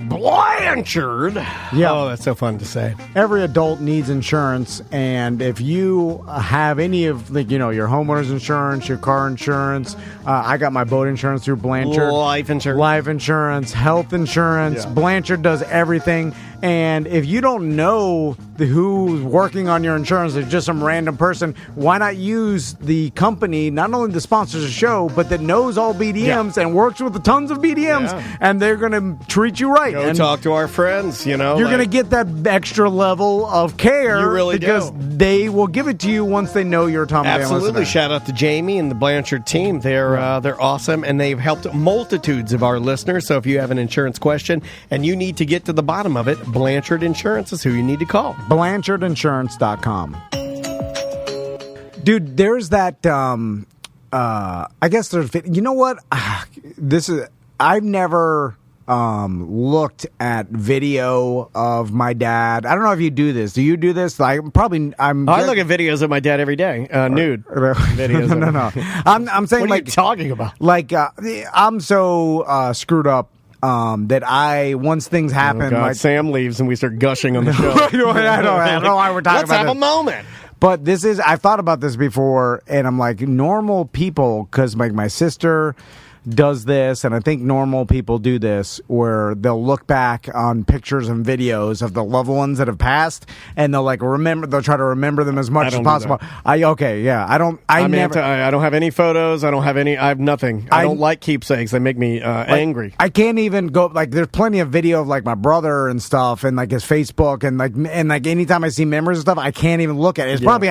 Blanchard. Yeah. Oh, that's so fun to say. Every adult needs insurance, and if you have any of your homeowner's insurance, your car insurance, I got my boat insurance through Blanchard. Life insurance, health insurance. Yeah. Blanchard does everything. And if you don't know who's working on your insurance, it's just some random person, why not use the company, not only that sponsors the show, but that knows all BDMs and works with tons of BDMs, and they're going to treat you right. Go and talk to our friends, You're going to get that extra level of care. You really because they will give it to you once they know you're a Tom and Dan Absolutely. listener. Shout out to Jamie and the Blanchard team. They're awesome, and they've helped multitudes of our listeners. So if you have an insurance question and you need to get to the bottom of it, Blanchard Insurance is who you need to call. BlanchardInsurance.com. Dude, there's that, I guess there's, you know what? I've never looked at video of my dad. I don't know if you do this. Do you do this? I look at videos of my dad every day, nude videos. No. I'm saying, what are you talking about? I'm so screwed up that once things happen, Sam leaves and we start gushing on the show. I don't know why we're talking Let's about have a moment. But I've thought about this before, and I'm like, normal people, because my sister does this, and I think normal people do this, where they'll look back on pictures and videos of the loved ones that have passed, and they'll they'll try to remember them as much as possible. I don't have any photos. I have nothing. I don't like keepsakes. They make me angry. I can't even go, there's plenty of video of my brother and stuff, and his Facebook, and anytime I see memories and stuff, I can't even look at it. It's probably,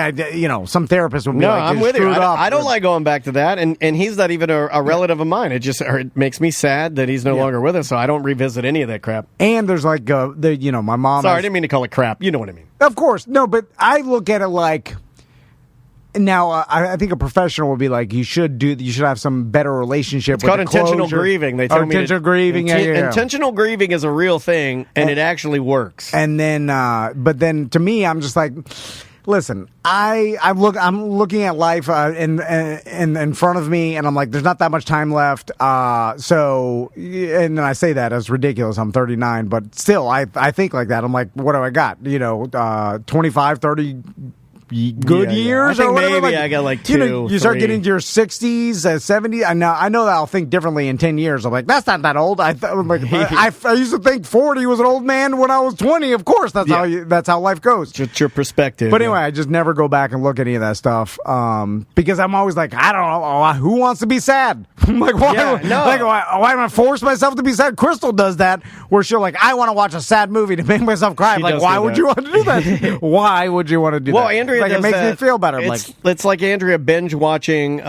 some therapist would be I'm with you. I don't like going back to that, and he's not even a relative of mine. It makes me sad that he's no longer with us, so I don't revisit any of that crap. And there's my mom. Sorry, I didn't mean to call it crap. You know what I mean. Of course. No, but I look at it now, I think a professional would be you should have some better relationship. It's called intentional grieving. They tell me intentional grieving. Intentional grieving is a real thing, and it actually works. And then, but then to me, I'm just listen, I'm looking at life in front of me, and I'm like, there's not that much time left. So, and then I say that as ridiculous. I'm 39, but still, I think like that. I'm like, what do I got? 25, 30 good years. I think or whatever. maybe I got 2. You start getting to your 60s, 70s. I know that I'll think differently in 10 years. I'm like, that's not that old. I used to think 40 was an old man when I was 20. Of course, that's how life goes. Just your perspective. But anyway, I just never go back and look at any of that stuff because I'm always like, I don't know, who wants to be sad? I'm like, why? Why am I force myself to be sad? Crystal does that, where she'll I want to watch a sad movie to make myself cry. I'm like, why would you want to do that? Why would you want to do that? Well, Andrea, it makes me feel better. It's like Andrea binge watching.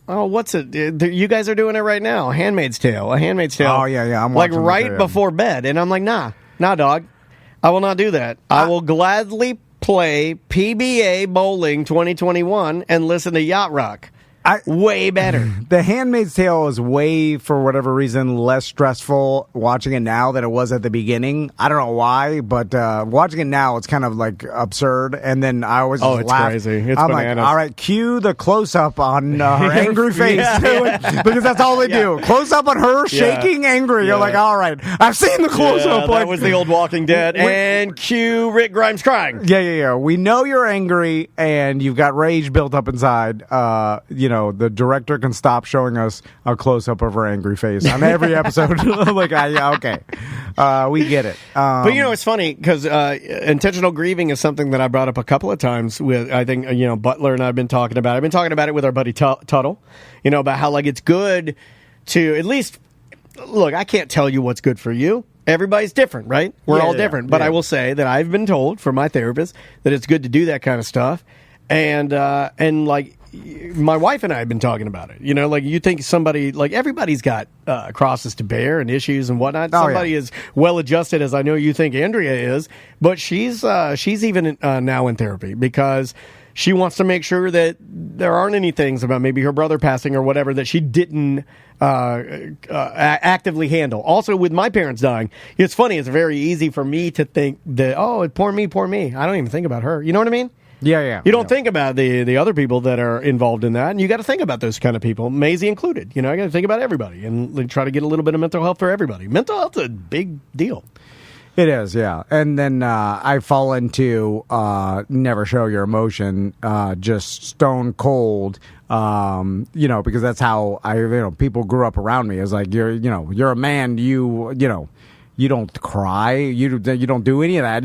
What's it? You guys are doing it right now. Handmaid's Tale. Oh yeah. I'm watching right before bed, and I'm like, nah, dog. I will not do that. I will gladly play PBA Bowling 2021 and listen to Yacht Rock. Way better. The Handmaid's Tale is way, for whatever reason, less stressful watching it now than it was at the beginning. I don't know why, but watching it now, it's kind of absurd. And then I always just laugh. It's crazy. It's I'm bananas. all right, cue the close-up on her angry face. Because that's all they do. Close-up on her shaking angry. You're like, all right, I've seen the close-up. That was the old Walking Dead. And cue Rick Grimes crying. Yeah. We know you're angry, and you've got rage built up inside. The director can stop showing us a close-up of her angry face on every episode. Okay. We get it. But, it's funny because intentional grieving is something that I brought up a couple of times with, I think, Butler and I have been talking about. I've been talking about it with our buddy Tuttle, about how, it's good to at least, look, I can't tell you what's good for you. Everybody's different, right? We're all different. But I will say that I've been told from my therapist that it's good to do that kind of stuff. And my wife and I have been talking about it. You think somebody, everybody's got crosses to bear and issues and whatnot. Somebody is well adjusted, as I know you think Andrea is, but she's even now in therapy because she wants to make sure that there aren't any things about maybe her brother passing or whatever that she didn't actively handle. Also, with my parents dying, it's funny. It's very easy for me to think that, oh, poor me. I don't even think about her. You know what I mean? Yeah. You don't think about the other people that are involved in that, and you got to think about those kind of people, Maisie included. You know, I got to think about everybody and try to get a little bit of mental health for everybody. Mental health is a big deal. It is, yeah. And then I fall into never show your emotion, just stone cold. Because that's how people grew up around me. It's like you're a man. You don't cry. You don't do any of that.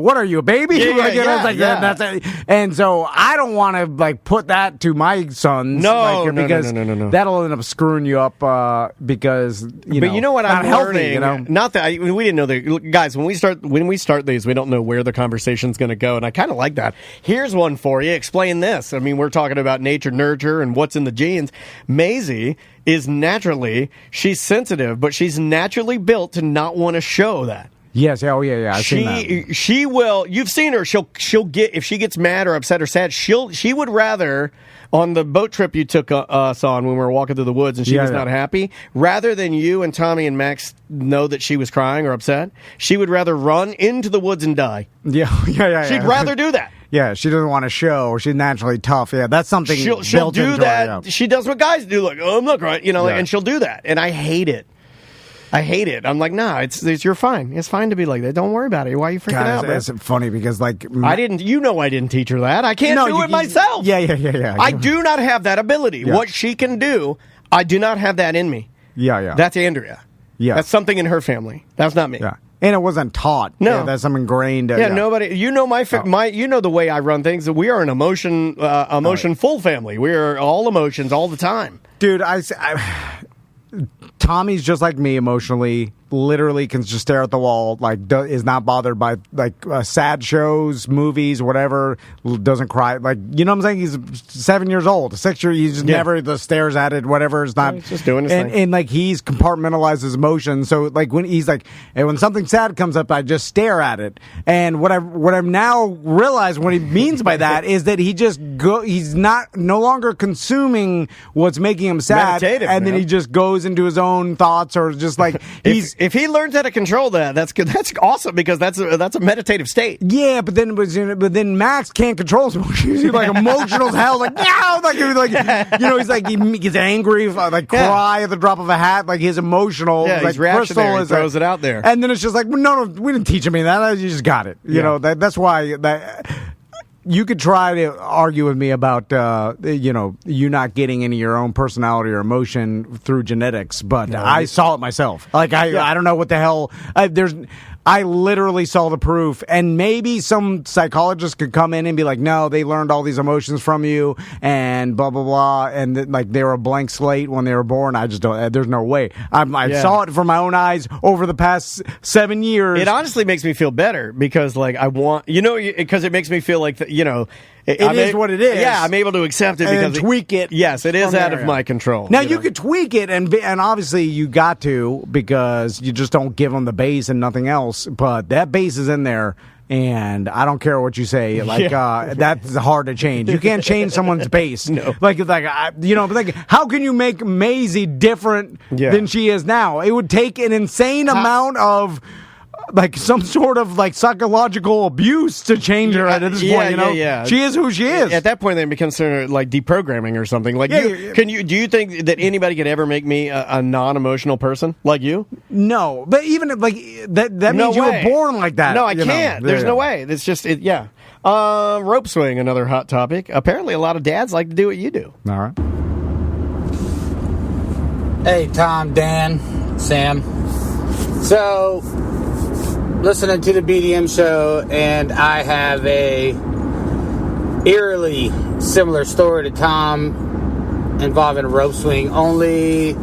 What are you, a baby? That's it. And so I don't want to put that to my sons. Because that'll end up screwing you up. Because but you know what I'm healthy, learning. Not that we didn't know that, guys. When we start these, we don't know where the conversation's going to go, and I kind of like that. Here's one for you. Explain this. I mean, we're talking about nature, nurture, and what's in the genes. Maisie is she's sensitive, but she's naturally built to not want to show that. Yes. Oh, yeah. I've seen that. She will. You've seen her. She'll get, if she gets mad or upset or sad. She would rather, on the boat trip you took us on when we were walking through the woods and she was not happy, rather than you and Tommy and Max know that she was crying or upset, she would rather run into the woods and die. Yeah. She'd rather do that. Yeah, she doesn't want to show. She's naturally tough. Yeah, that's something she'll do that. She does what guys do, like, oh, I'm not crying, and she'll do that, and I hate it. I'm like, nah, it's you're fine. It's fine to be like that. Don't worry about it. Why are you freaking out? It's funny because I didn't teach her that. I can't do it myself. Yeah. I do not have that ability. Yeah. What she can do, I do not have that in me. Yeah. That's Andrea. Yeah. That's something in her family. That's not me. Yeah. And it wasn't taught. No, that's some ingrained. Nobody. You know the way I run things. We are an emotion full family. We are all emotions all the time, dude. Tommy's just like me emotionally. Literally can just stare at the wall, is not bothered by sad shows, movies, whatever. Doesn't cry, what I'm saying. He's 7 years old, 6 years. He just never stares at it. Whatever, it's not. He's just doing his thing. And he's compartmentalized his emotions. So when he's and when something sad comes up, I just stare at it. And what I've now realized what he means by that is that he's no longer consuming what's making him sad, and then he just goes into his own thoughts or just If he learns how to control that, that's good. That's awesome because that's a meditative state. Yeah, but then Max can't control his emotions. He's emotional as hell. He gets angry, cry at the drop of a hat. His emotional. Yeah, he's reactionary. He throws it out there, and then it's just no, we didn't teach him any of that. You just got it. You know that's why that. You could try to argue with me about, you not getting any of your own personality or emotion through genetics, but I saw it myself. I don't know what the hell. I literally saw the proof, and maybe some psychologist could come in and be like, no, they learned all these emotions from you and blah, blah, blah. And they were a blank slate when they were born. I just don't, there's no way. I saw it from my own eyes over the past 7 years. It honestly makes me feel better because I want, because it makes me feel like, it is what it is. Yeah, I'm able to accept it and tweak it. Yes, it is out of my control. Now you could tweak it, and obviously you got to because you just don't give them the base and nothing else. But that base is in there, and I don't care what you say. That's hard to change. You can't change someone's base. No. How can you make Maisie different than she is now? It would take an insane amount of. Some sort of psychological abuse to change her at this point, Yeah. She is who she is. At that point, they become sort of deprogramming or something. Do you think that anybody could ever make me a non-emotional person like you? No, but even that means you were born like that. No, I can't. There's no way. It's just rope swing, another hot topic. Apparently, a lot of dads like to do what you do. All right. Hey, Tom, Dan, Sam. So, listening to the BDM show, and I have a eerily similar story to Tom involving a rope swing, only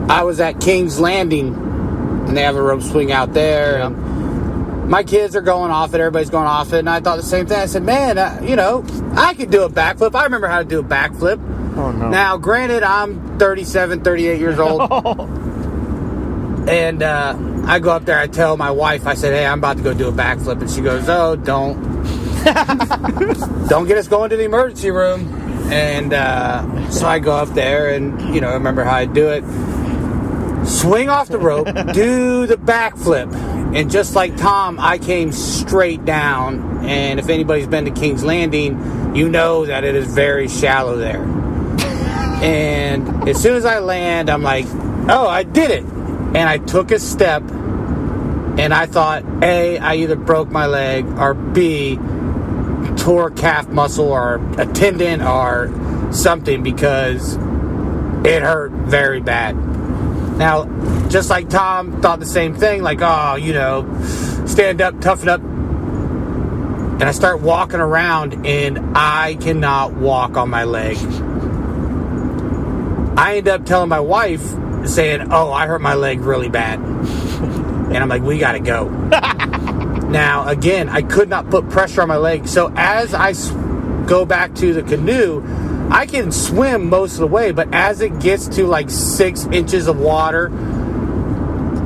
I was at King's Landing, and they have a rope swing out there, and my kids are going off it, everybody's going off it, and I thought the same thing. I said, man, I could do a backflip. I remember how to do a backflip. Oh, no. Now, granted, I'm 37, 38 years old, and I go up there, I tell my wife, I said, hey, I'm about to go do a backflip. And she goes, oh, don't. Don't get us going to the emergency room. And so I go up there and, remember how I do it. Swing off the rope, do the backflip. And just like Tom, I came straight down. And if anybody's been to King's Landing, you know that it is very shallow there. And as soon as I land, I'm like, oh, I did it. And I took a step, and I thought, A, I either broke my leg, or B, tore a calf muscle or a tendon or something, because it hurt very bad. Now, just like Tom thought the same thing, like, oh, stand up, toughen up. And I start walking around, and I cannot walk on my leg. I end up telling my wife, saying, oh, I hurt my leg really bad. And I'm like, we got to go. Now, again, I could not put pressure on my leg. So as I go back to the canoe, I can swim most of the way. But as it gets to like 6 inches of water,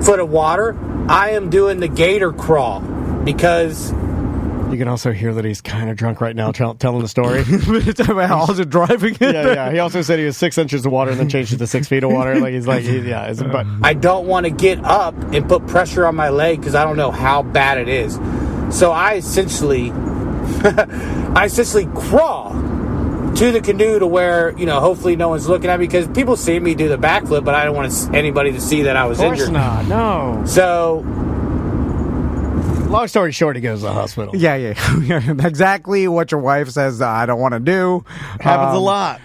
foot of water, I am doing the gator crawl, because... You can also hear that he's kind of drunk right now, telling the story. Also driving it. Yeah. He also said he was 6 inches of water and then changed it to 6 feet of water. Like but I don't want to get up and put pressure on my leg because I don't know how bad it is. So I essentially crawl to the canoe to where, hopefully no one's looking at me, because people see me do the backflip, but I don't want anybody to see that I was injured. Of course not. No. So... long story short, he goes to the hospital. Yeah. Exactly what your wife says I don't want to do. Happens a lot.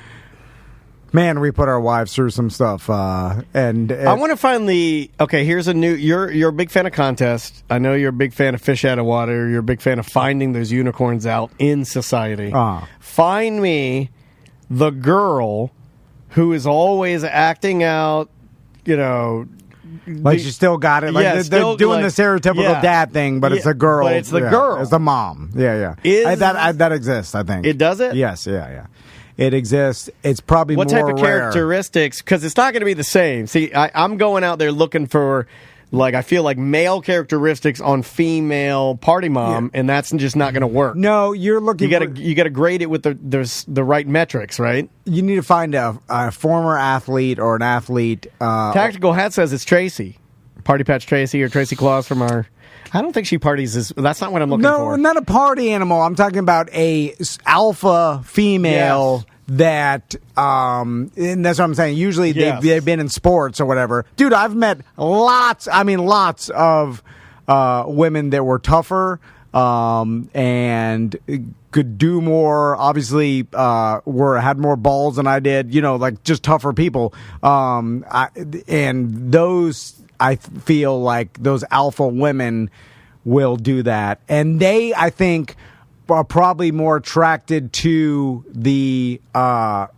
Man, we put our wives through some stuff. And I want to finally... Okay, here's a new... You're a big fan of contests. I know you're a big fan of fish out of water. You're a big fan of finding those unicorns out in society. Find me the girl who is always acting out, like she still got it. Like they're doing the stereotypical dad thing, but it's a girl. But it's the girl. It's the mom. Yeah. That exists, I think. It does it? Yes, yeah. It exists. It's probably what more type of rare. Characteristics? Because it's not going to be the same. See, I'm going out there looking for... I feel like male characteristics on female party mom, and that's just not going to work. No, you're looking. You got to grade it with the right metrics, right? You need to find a former athlete or an athlete. Tactical Hat says it's Tracy, Party Patch Tracy or Tracy Claus from our. I don't think she parties. That's not what I'm looking for. No, not a party animal. I'm talking about a alpha female. Yes. That and that's what I'm saying. Usually they've been in sports or whatever. Dude, I've met lots of women that were tougher and could do more. Obviously, had more balls than I did. Like just tougher people. And those, I feel like those alpha women will do that, and they, I think, are probably more attracted to the I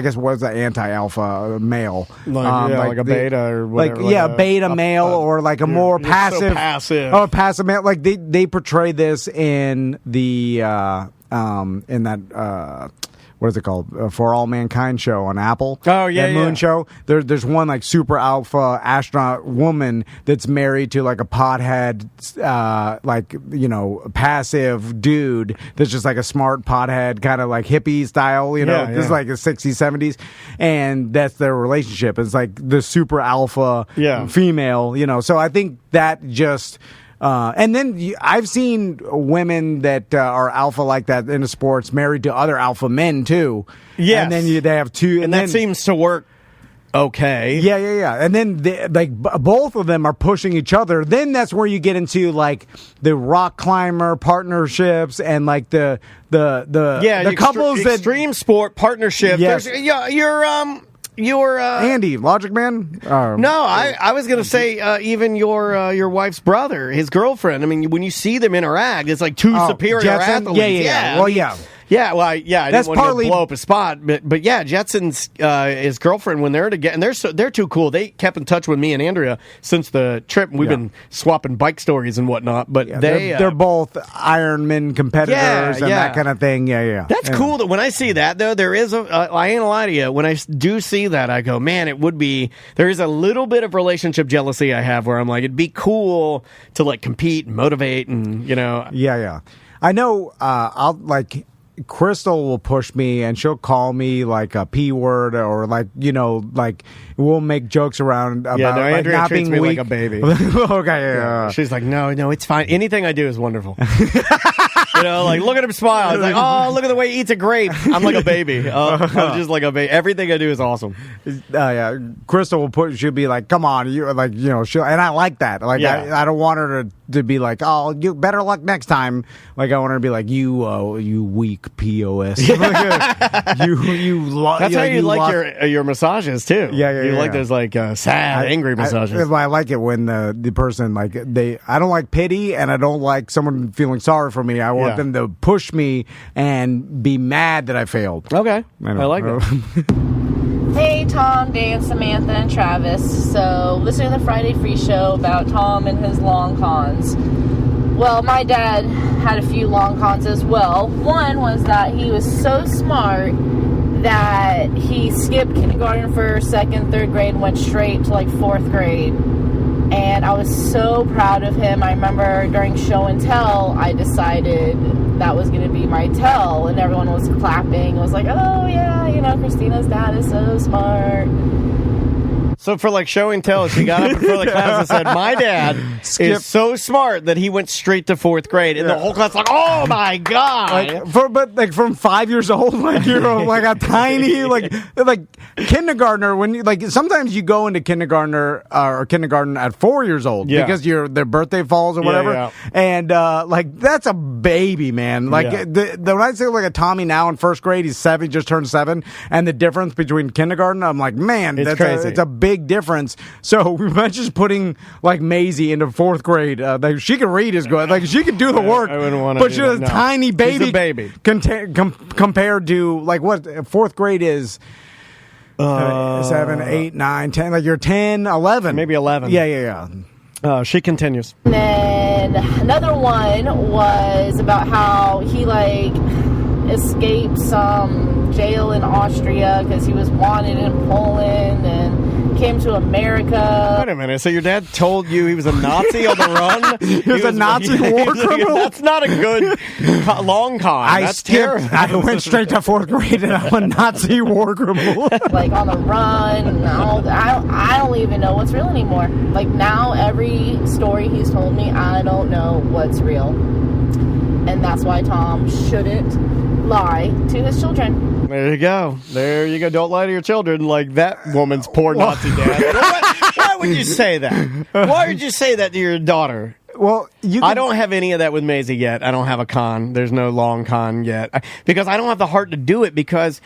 guess what is the anti-alpha male, like a beta or whatever, a beta male or like a more passive, passive male. Like they portray this in the in that what is it called? For All Mankind show on Apple. Oh, yeah, that Moon show. There's one like super alpha astronaut woman that's married to like a pothead, passive dude that's just like a smart pothead, kind of like hippie style, This is like the 60s, 70s. And that's their relationship. It's like the super alpha female, So I think that just... and then I've seen women that are alpha like that in the sports married to other alpha men too. Yes. And then they have two. And that seems to work okay. Yeah. And then both of them are pushing each other. Then that's where you get into like the rock climber partnerships and like the couples that extreme sport partnership. Yes. Your Andy, Logic Man? No, I was going to say even your wife's brother, his girlfriend. I mean, when you see them interact, it's like two superior Jetson? athletes. Yeah. Well, yeah. Yeah, well, I That's didn't want partly- to blow up a spot, but yeah, Jetson's his girlfriend, when they're together, and they're too cool. They kept in touch with me and Andrea since the trip. We've been swapping bike stories and whatnot. But they're both Ironman competitors and that kind of thing. Yeah. That's cool. That when I see that though, there is I ain't gonna lie to you. When I do see that, I go, man, it would be. There is a little bit of relationship jealousy I have where I'm like, it'd be cool to like compete and motivate and Yeah. I know. I'll like. Crystal will push me and she'll call me like a P word or like, like we'll make jokes around about Andrea not treats being me weak. like a baby. Okay, yeah. She's like, no, it's fine. Anything I do is wonderful. Like, look at him smile. It's like, oh, look at the way he eats a grape. I'm like a baby. I'm just like a baby. Everything I do is awesome. Yeah. Crystal will she'll be like, come on, she'll, and I like that. Like, I don't want her to be like, oh, you better luck next time. Like, I want her to be like, you weak POS. That's how you like your massages too. You like those like sad, angry massages. I like it when the person I don't like pity and I don't like someone feeling sorry for me. I want them to push me and be mad that I failed. Okay, I like it. Hey, Tom, Dan, Samantha, and Travis. So, listening to the Friday Free Show about Tom and his long cons. Well, my dad had a few long cons as well. One was that he was so smart that he skipped kindergarten, first, second, third grade, and went straight to like fourth grade. And I was so proud of him. I remember during show and tell, I decided that was going to be my tell, and everyone was clapping. It was like, oh yeah, Christina's dad is so smart. So for like show and tell, she got up in front of the class and said, my dad is so smart that he went straight to fourth grade. And the whole class like, oh my God. But from 5 years old, like you're like a tiny, like kindergartner, when you, like sometimes you go into kindergarten at 4 years old because their birthday falls or whatever. And like that's a baby, man. Like when I say like a Tommy now in first grade, he's 7, he just turned 7. And the difference between kindergarten, I'm like, man, it's crazy. It's a big difference. So we might just putting like Maisie into fourth grade. Like she can read as good. Like she could do the work. I wouldn't want to. But she's a tiny baby. She's a baby compared to like what fourth grade is. 7, 8, 9, 10. Like you're 10, 11. Maybe 11. Yeah. She continues. And then another one was about how he like escaped some jail in Austria because he was wanted in Poland and came to America. Wait a minute. So your dad told you he was a Nazi on the run? He was a Nazi war criminal? That's not a good long con. That's terrible. I went straight to fourth grade and I'm a Nazi war criminal. Like on the run. I don't even know what's real anymore. Like now every story he's told me, I don't know what's real. And that's why Tom shouldn't lie to his children. There you go. Don't lie to your children like that woman's poor Nazi dad. Why would you say that? Why would you say that to your daughter? Well, I don't have any of that with Maisie yet. I don't have a con. There's no long con yet. Because I don't have the heart to do it because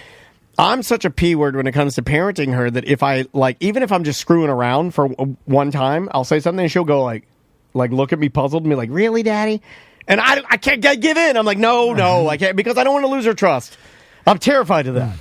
I'm such a P word when it comes to parenting her that if I, like, even if I'm just screwing around for one time, I'll say something and she'll go like look at me puzzled and be like, really, Daddy? And I can't give in. I'm like, no, I can't, because I don't want to lose her trust. I'm terrified of that.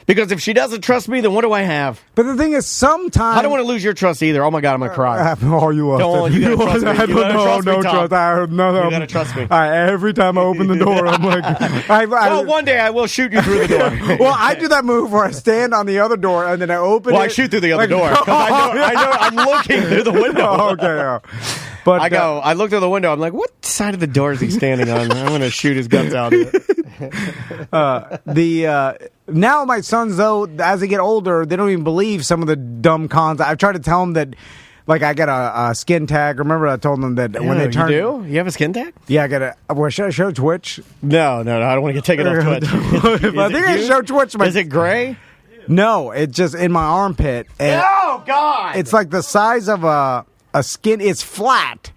Because if she doesn't trust me, then what do I have? But the thing is, sometimes I don't want to lose your trust either. Oh my God, I'm gonna cry. Oh, you don't. You gotta trust me. You gotta trust me, Tom. No. You gotta trust me. Every time I open the door, I'm like, well, one day I will shoot you through the door. Well, I do that move where I stand on the other door and then I open it. Well, I shoot through the other door because I know I'm looking through the window. Okay, yeah. But I look through the window. I'm like, what side of the door is he standing on? I'm going to shoot his guts out. Now my sons, though, as they get older, they don't even believe some of the dumb cons. I've tried to tell them that, like, I got a skin tag. Remember, I told them that when they turn. You do? You have a skin tag? Yeah, I got a. Well, should I show Twitch? No. I don't want to get taken off Twitch. I think I show Twitch. Is it gray? No, it's just in my armpit. And oh God! It's like the size of a skin. It's flat.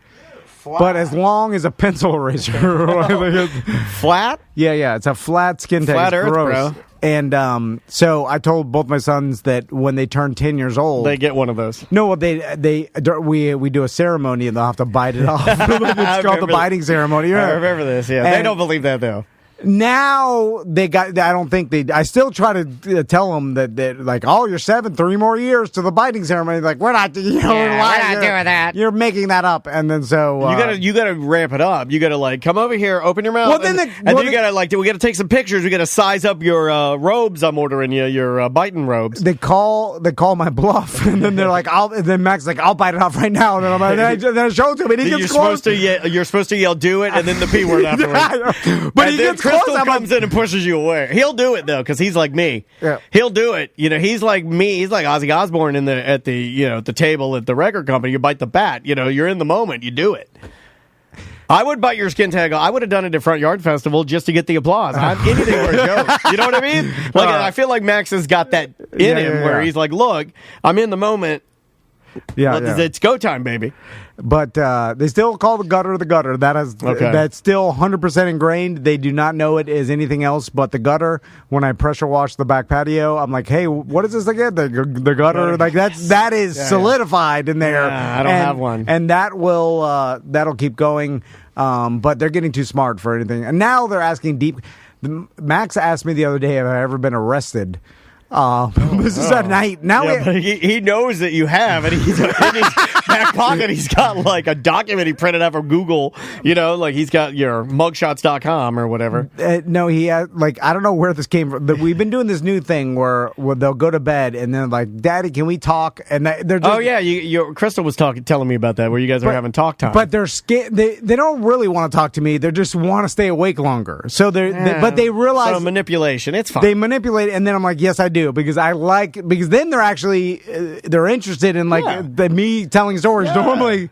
But as long as a pencil eraser. Flat? Yeah. It's a flat skin tag. Flat Earth, gross. bro. And so I told both my sons that when they turn 10 years old, they get one of those. No, we do a ceremony and they'll have to bite it off. It's called the biting ceremony. Yeah. I remember this. Yeah, they don't believe that though. Now I don't think I still try to tell them that like, oh, you're 7, 3 more years to the biting ceremony. Like, we're not doing that. You're making that up. And then so you gotta ramp it up. You gotta like come over here, open your mouth. Well, then you gotta we gotta take some pictures. We gotta size up your robes. I'm ordering you your biting robes. They call my bluff, and then they're like, then Mac's like, I'll bite it off right now. And then I'm like, then I show it to him, and he gets close. You're supposed to yell, do it, and then the P word afterwards. But he gets close. Crystal I'm comes in and pushes you away. He'll do it though, because he's like me. Yeah. He'll do it. You know, he's like me. He's like Ozzy Osbourne at the table at the record company. You bite the bat. You know, you're in the moment. You do it. I would bite your skin tag. I would have done it at Front Yard Festival just to get the applause. Anything where it goes. You know what I mean? Like I feel like Max has got that in him where he's like, look, I'm in the moment. It's go time, baby. But they still call the gutter. That's still 100% ingrained. They do not know it as anything else but the gutter. When I pressure wash the back patio, I'm like, hey, what is this again? The gutter. Like that is solidified in there. Yeah, I don't have one, and that'll keep going. But they're getting too smart for anything, and now they're asking deep. Max asked me the other day, have I ever been arrested? This is at night. Now but he knows that you have, and he's in his back pocket. He's got like a document he printed out from Google. You know, like he's got your mugshots.com or whatever. No, he has, I don't know where this came from. We've been doing this new thing where they'll go to bed and then like, Daddy, can we talk? And they're just, Crystal was telling me about that, where you guys are having talk time. But they're scared. They don't really want to talk to me. They just want to stay awake longer. So but they realize manipulation. It's fine. They manipulate, and then I'm like, yes, I do. Because then they're actually they're interested in me telling stories. Normally,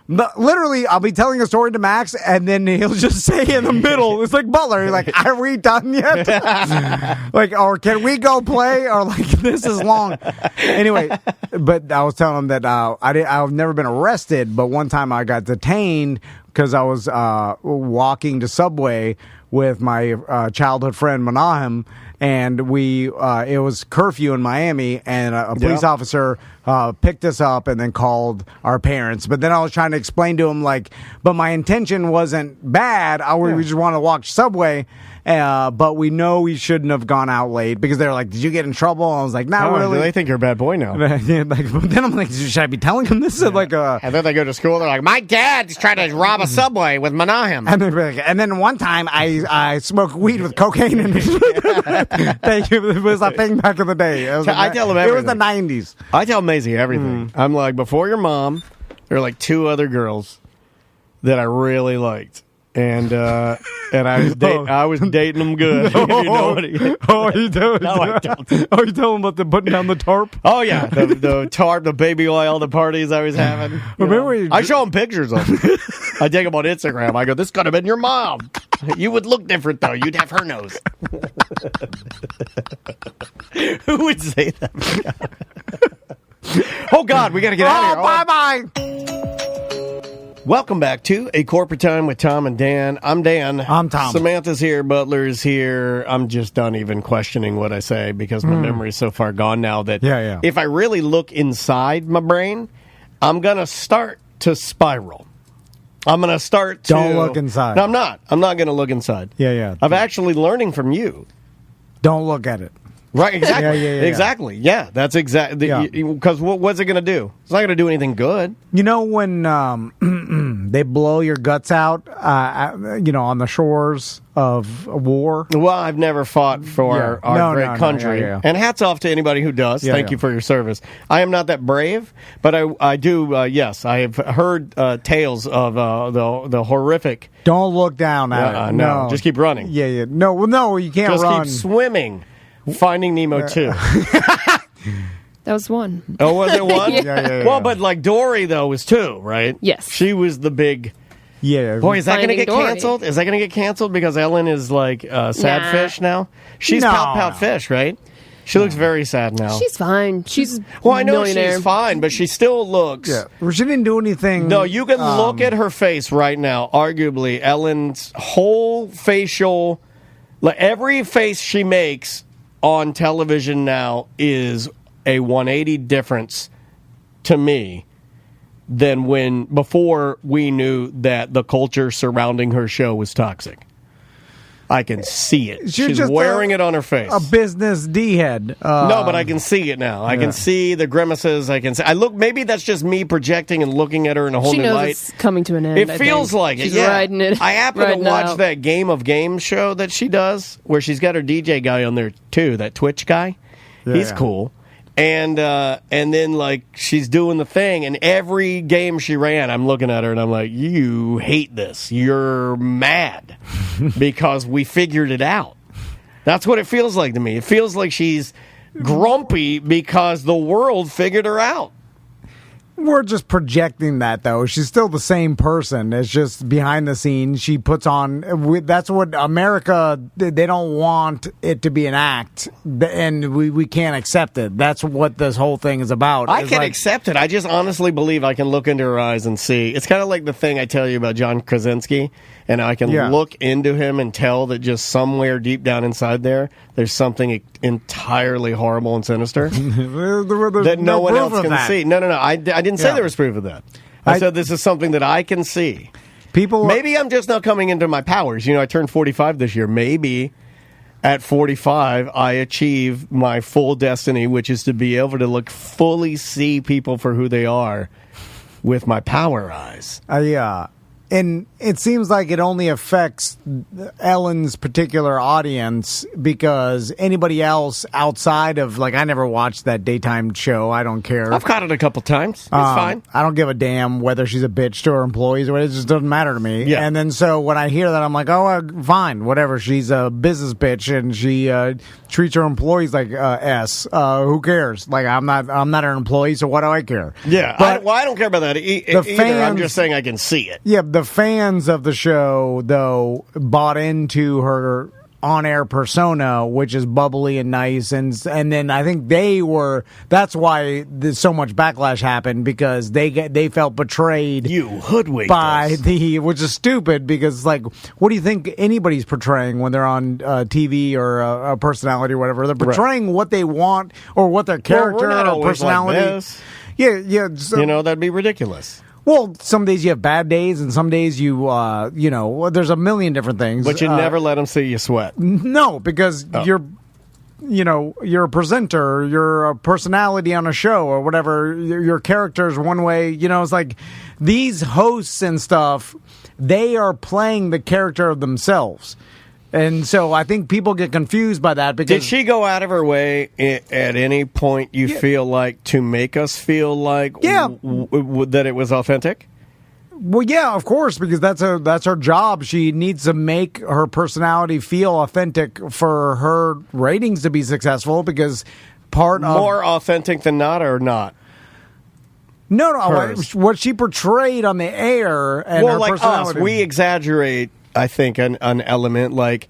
literally, I'll be telling a story to Max, and then he'll just say in the middle, it's like Butler, like, are we done yet? Or can we go play? Or like, this is long. Anyway, but I was telling him that I've never been arrested, but one time I got detained because I was walking to Subway with my childhood friend Menahem, and it was curfew in Miami, and a police officer picked us up and then called our parents. But then I was trying to explain to him, but my intention wasn't bad. We just wanted to watch Subway. But we know we shouldn't have gone out late, because they're like, did you get in trouble? I was like, not really. They think you're a bad boy now. But then I'm like, should I be telling them this? And then they go to school, they're like, my dad's trying to rob a Subway with Menahem. And then one time I smoked weed with cocaine in it. It was a thing back in the day. I tell them everything. It was the 90s. I tell Maisie everything. I'm like, before your mom, there were like two other girls that I really liked. And I was dating them good. You know what you don't. No, I don't. Oh, you tell them about putting down the tarp? Oh yeah, the tarp, the baby oil, the parties I was having. I show them pictures of them. I take them on Instagram. I go, this could have been your mom. You would look different though. You'd have her nose. Who would say that? Oh God, we got to get out of here. Bye-bye. Welcome back to A Corporate Time with Tom and Dan. I'm Dan. I'm Tom. Samantha's here. Butler's here. I'm just done even questioning what I say, because my memory's so far gone now that if I really look inside my brain, I'm going to start to spiral. I'm going to start to... Don't look inside. No, I'm not. I'm not going to look inside. Yeah. I'm actually learning from you. Don't look at it. Right, exactly. Yeah. Exactly. Yeah, that's exactly. Because what's it going to do? It's not going to do anything good. You know, when they blow your guts out, on the shores of war? Well, I've never fought for our great country. And hats off to anybody who does. Thank you for your service. I am not that brave, but I do, yes, I have heard tales of the horrific. Don't look down at it. No, just keep running. Yeah. No, you can't run. Just keep swimming. Finding Nemo 2. That was 1. Oh, was it 1? Yeah. Well, but like Dory, though, was 2, right? Yes. She was the big... Yeah. Boy, is that going to get Dory. canceled? Is that going to get canceled because Ellen is like sad fish now? She's pout fish, right? She looks very sad now. She's fine. She's I know millionaire. she's fine, but she still looks... Yeah. Well, she didn't do anything... No, you can look at her face right now. Arguably, Ellen's whole facial... Like, every face she makes on television now is a 180 difference to me than before we knew that the culture surrounding her show was toxic. I can see it. She's just wearing it on her face. A business D-head. No, but I can see it now. I can see the grimaces. I can see. Maybe that's just me projecting and looking at her in a whole she new knows light. It's coming to an end. It feels like She's it. Yeah. riding it. I happen to watch that Game of Games show that she does, where she's got her DJ guy on there too. That Twitch guy. He's cool. And then like she's doing the thing, and every game she ran, I'm looking at her and I'm like, you hate this. You're mad because we figured it out. That's what it feels like to me. It feels like she's grumpy because the world figured her out. We're just projecting that, though. She's still the same person. It's just behind the scenes. She puts on. That's what America. They don't want it to be an act, and we can't accept it. That's what this whole thing is about. I It's can like, accept it. I just honestly believe I can look into her eyes and see. It's kind of like the thing I tell you about John Krasinski, and I can look into him and tell that just somewhere deep down inside there's something entirely horrible and sinister that no one else can see. No. I didn't say there was proof of that. I said this is something that I can see. Maybe I'm just not coming into my powers. I turned 45 this year. Maybe at 45 I achieve my full destiny, which is to be able to fully see people for who they are with my power eyes. Yeah. And it seems like it only affects Ellen's particular audience because anybody else outside of, I never watched that daytime show. I don't care. I've caught it a couple times. It's fine. I don't give a damn whether she's a bitch to her employees or whatever. It just doesn't matter to me. Yeah. And then so when I hear that, I'm like, fine, whatever. She's a business bitch and she treats her employees like S. Who cares? I'm not her employee, so what do I care? Yeah. But I don't care about that either. I'm just saying I can see it. Yeah, the fans of the show, though, bought into her on-air persona, which is bubbly and nice, and then I think that's why so much backlash happened, because they felt betrayed. You hoodwinked by us. which is stupid, because what do you think anybody's portraying when they're on TV or a personality or whatever? They're portraying what they want or what their character we're not or always personality. like this. Yeah. So, that'd be ridiculous. well, some days you have bad days, and some days you, there's a million different things. But you never let them see you sweat. No, because you're a presenter, you're a personality on a show or whatever. Your character's one way. It's like these hosts and stuff, they are playing the character of themselves. And so I think people get confused by that because... Did she go out of her way at any point you feel like to make us feel like that it was authentic? Well, yeah, of course, because that's her job. She needs to make her personality feel authentic for her ratings to be successful, because more authentic than not or not? No, Hers. what she portrayed on the air and her personality. Us, we exaggerate, I think, an element like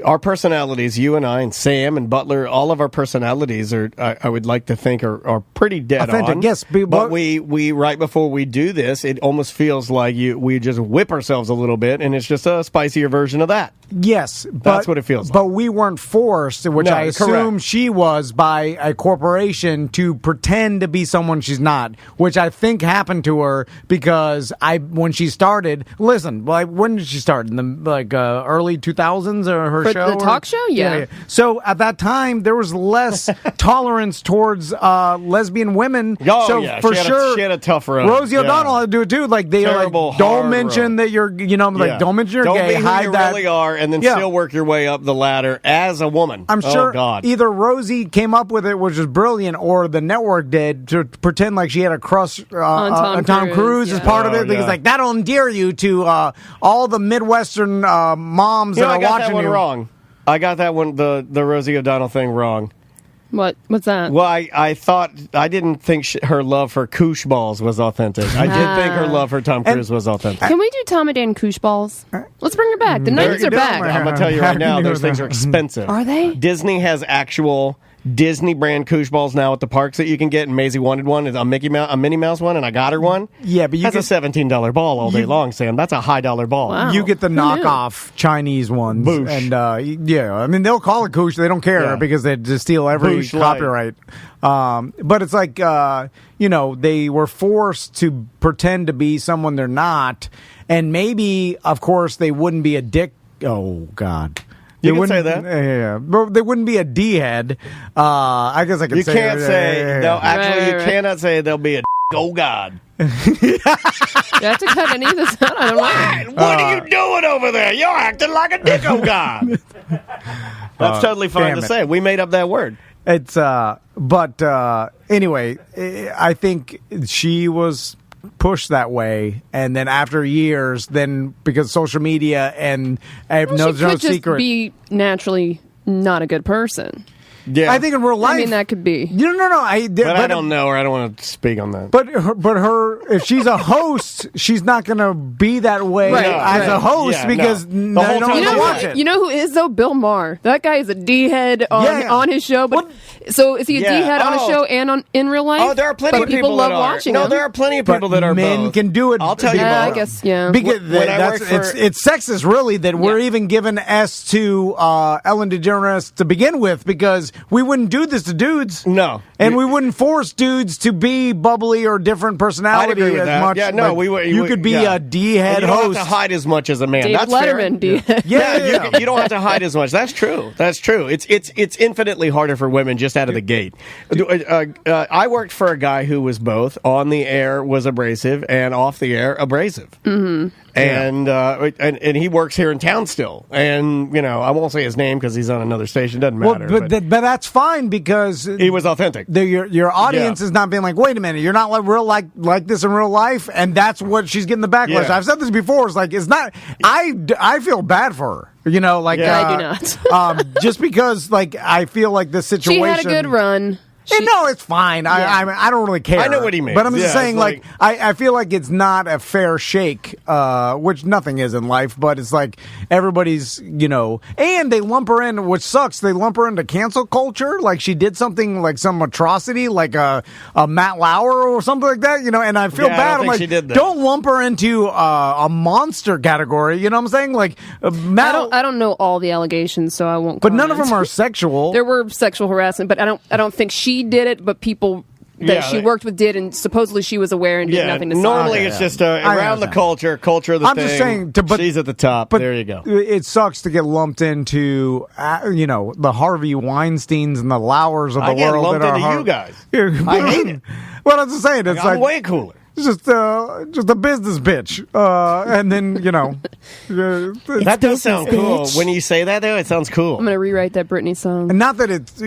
our personalities, you and I and Sam and Butler, all of our personalities are, I would like to think, are pretty dead authentic, on. yes. But we right before we do this, it almost feels like we just whip ourselves a little bit, and it's just a spicier version of that. Yes, that's what it feels like. But we weren't forced, which I assume correct. she was, by a corporation to pretend to be someone she's not, which I think happened to her because when she started, when did she start? In the early 2000s or her show? The talk show? Yeah. So at that time, there was less tolerance towards lesbian women. Oh, so yeah. for She had a tough road. Rosie O'Donnell had to do it too. Terrible, don't mention road. that you're, don't mention you're don't gay. Be who hide you that. really are. And then still work your way up the ladder as a woman. I'm sure God. either Rosie came up with it, which was brilliant, or the network did, to pretend like she had a crush on Tom Cruise as part of it, because that'll endear you to all the Midwestern moms that are watching you. I got that one wrong. I got that one, the Rosie O'Donnell thing, wrong. What's that? Well, I didn't think her love for koosh balls was authentic. I did think her love for Tom Cruise was authentic. Can we do Tom and Dan koosh balls? Let's bring her back. The 90s are back. I'm going to tell you right now, those things are expensive. Are they? Disney has actual Disney brand koosh balls now at the parks that you can get, and Maisie wanted one. It's a Minnie Mouse one, and I got her one. Yeah, but that's a $17 ball all day long, Sam. That's a high dollar ball. Wow. You get the knockoff Chinese ones. Boosh. And I mean, they'll call it koosh. They don't care because they just steal every Boosh copyright. But it's like, they were forced to pretend to be someone they're not. And maybe, of course, they wouldn't be a dick. Oh, God. You can say that. Yeah. But they wouldn't be a D-head. I guess I could say You can't say. No, actually, Right. you cannot say they'll be a oh, God. You have to cut any of this out? I don't know. What are you doing over there? You're acting like a dick, oh, God. That's totally fine damn to it. say. We made up that word. It's but anyway, I think she was pushed that way, and then after years, then because social media and I have no she could just secret. be naturally not a good person. Yeah. I think in real life, I mean, that could be. No. But I don't know, or I don't want to speak on that. But her, if she's a host, she's not going to be that way Right, as right. a host Yeah, because no. The whole they don't time- want to watch it. You know who is though? Bill Maher. That guy is a D head on his show. But so is he a Yeah. D head on a Oh. show and in real life? Oh, there are plenty but of people love that are. watching No, him. there are plenty of But people that are men both. can do it. I'll tell you Yeah, both. I guess. Yeah. Because When I worked for- it's sexist, really, that we're even giving S to Ellen DeGeneres to begin with, because we wouldn't do this to dudes. No. And we wouldn't force dudes to be bubbly or different personality I'd agree with as that. much. Yeah, no, Like, we you could be yeah. a D-head And you don't host. have to hide as much as a man. David That's Letterman, fair. D head. Yeah. You don't have to hide as much. That's true. That's true. It's infinitely harder for women just out of the gate. I worked for a guy who was both on the air was abrasive and off the air abrasive. Mm-hmm. And he works here in town still. And I won't say his name because he's on another station. Doesn't Well, matter. but that's fine because he was authentic. your audience Yeah. is not being like, wait a minute, you're not like this in real life, and that's what she's getting the backlash. Yeah. I've said this before. It's like it's not. I feel bad for her. Like Yeah. I do not. just because I feel like this situation. She had a good run. No, it's fine. I don't really care. I know what he means. But I'm just Yeah, saying, it's I feel like it's not a fair shake, which nothing is in life, but it's like everybody's, and they lump her in, which sucks. They lump her into cancel culture. Like she did something like some atrocity, like a Matt Lauer or something like that, and I feel Yeah, I bad. don't I'm think like, she did that. don't lump her into a monster category. You know what I'm saying? Like, Matt, I don't know all the allegations, so I won't. but none of comment. them are sexual. There were sexual harassment, but I don't think she did it, but people that Yeah, she worked with did, and supposedly she was aware and did nothing to stop normally it. it's just I around the understand. culture of the I'm thing. just saying, but she's at the top. But there you go. It sucks to get lumped into, the Harvey Weinsteins and the Lauers of the I get world lumped that are into you guys. I hate it. Well, I'm just saying, it's I'm like way cooler. it's just a business bitch, and then That does sound cool. When you say that, though, it sounds cool. I'm going to rewrite that Britney song. and not that it But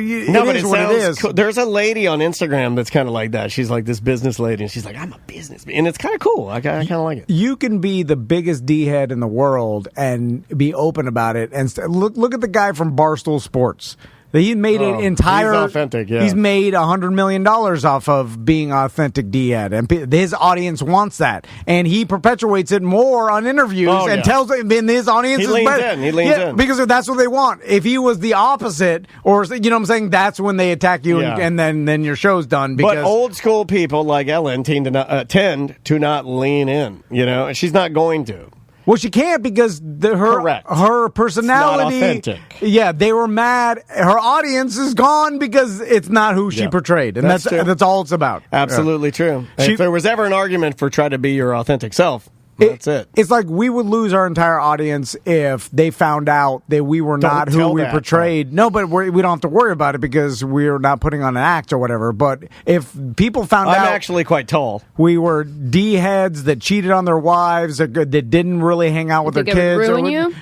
is what it sounds is. cool. There's a lady on Instagram that's kind of like that. She's like this business lady, and she's like, I'm a businessman. And it's kind of cool. I kind of like it. You can be the biggest D-head in the world and be open about it. And look at the guy from Barstool Sports. He made an entire. he's authentic, yeah. He's made $100 million off of being authentic D-head, and his audience wants that, and he perpetuates it more on interviews Oh, and yeah. tells them. And his audience He is leans better. in. He leans in. because that's what they want. If he was the opposite, or what I'm saying, that's when they attack you, Yeah. and then your show's done. Because But old school people like Ellen tend to not lean in, and she's not going to. Well, she can't because Correct. her personality. It's not authentic. Yeah, they were mad. Her audience is gone because it's not who she Yeah. portrayed, and That's true. that's all it's about. Absolutely true. She- If there was ever an argument for try to be your authentic self, that's it. It's like we would lose our entire audience if they found out that we were Don't not who tell we that, portrayed. No, but we don't have to worry about it because we're not putting on an act or whatever. But if people found I'm out actually quite tall. we were D-heads that cheated on their wives, that didn't really hang out with their Think it would kids, ruin you?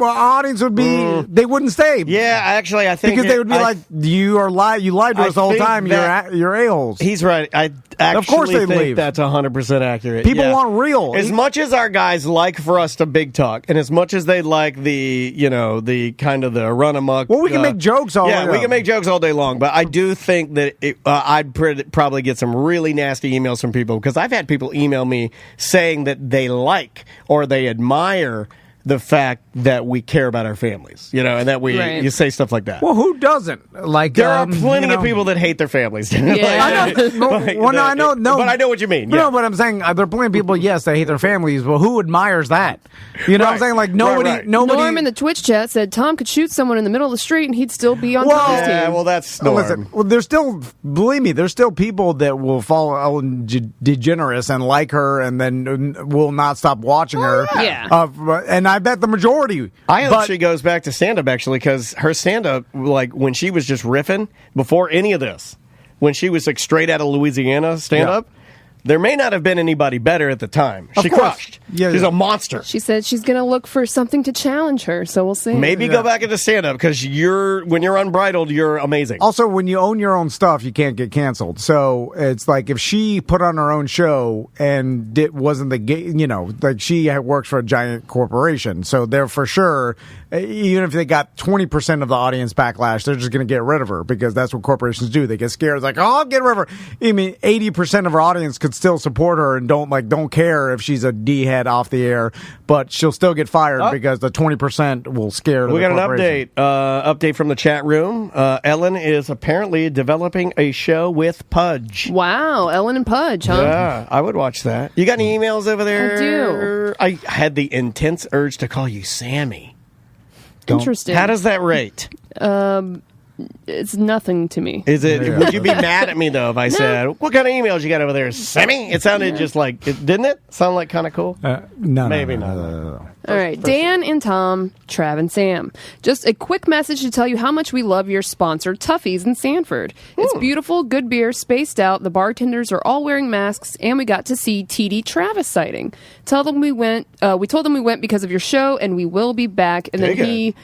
our audience would be, they wouldn't stay. Yeah, actually, I think Because they would be like, you lied to I us the whole think time. that- You're a-holes. He's right. I actually Of course they'd think leave. that's 100% accurate. People Yeah. want real. As much as our guys like for us to big talk, and as much as they like the kind of the run amok. Well, we can make jokes all Yeah, day we long. can make jokes all day long, but I do think that I'd probably get some really nasty emails from people because I've had people email me saying that they like or they admire the fact that we care about our families, and that Right. you say stuff like that. Well, who doesn't? Like There are plenty of people that hate their families. Yeah. I know. No, but I know what you mean. No, Yeah. but I'm saying there are plenty of people. Yes, they hate their families. Well, who admires that? You know what I'm Right. saying? Like nobody. Right. Norm in the Twitch chat said Tom could shoot someone in the middle of the street and he'd still be on Well, Tom's team. Yeah, well, that's Norm. Listen, well, there's still, believe me, there's still people that will follow Ellen DeGeneres and like her, and then will not stop watching her. yeah. And I bet the majority. I hope but, she goes back to stand-up, actually, because her stand-up, like, when she was just riffing, before any of this, when she was, like, straight out of Louisiana stand-up, there may not have been anybody better at the time. She course. crushed. Yeah, She's yeah. a monster. She said she's going to look for something to challenge her, so we'll see. Maybe go back into stand-up because when you're unbridled, you're amazing. Also, when you own your own stuff, you can't get canceled. So it's like if she put on her own show and it wasn't like she works for a giant corporation, so they're for sure, even if they got 20% of the audience backlash, they're just going to get rid of her because that's what corporations do. They get scared. It's like, oh, I'll get rid of her. I mean, 80% of her audience could still support her and don't care if she's a D-head off the air, but she'll still get fired because the 20% will scare We the got an corporation. update from the chat room. Ellen is apparently developing a show with Pudge. Wow, Ellen and Pudge, huh? Yeah, I would watch that. You got any emails over there? I do. I had the intense urge to call you Sammy. Interesting. How does that rate? It's nothing to me. Is it? Would you be mad at me though if I said, "What kind of emails you got over there, Sammy?" It sounded just like, didn't it? Sound like kind of cool? No, Maybe no. not. All right, Dan and Tom, Trav and Sam. Just a quick message to tell you how much we love your sponsor, Tuffy's in Sanford. It's beautiful, good beer, spaced out. The bartenders are all wearing masks, and we got to see TD Travis sighting. Tell them we went. We told them we went because of your show, and we will be back. And then he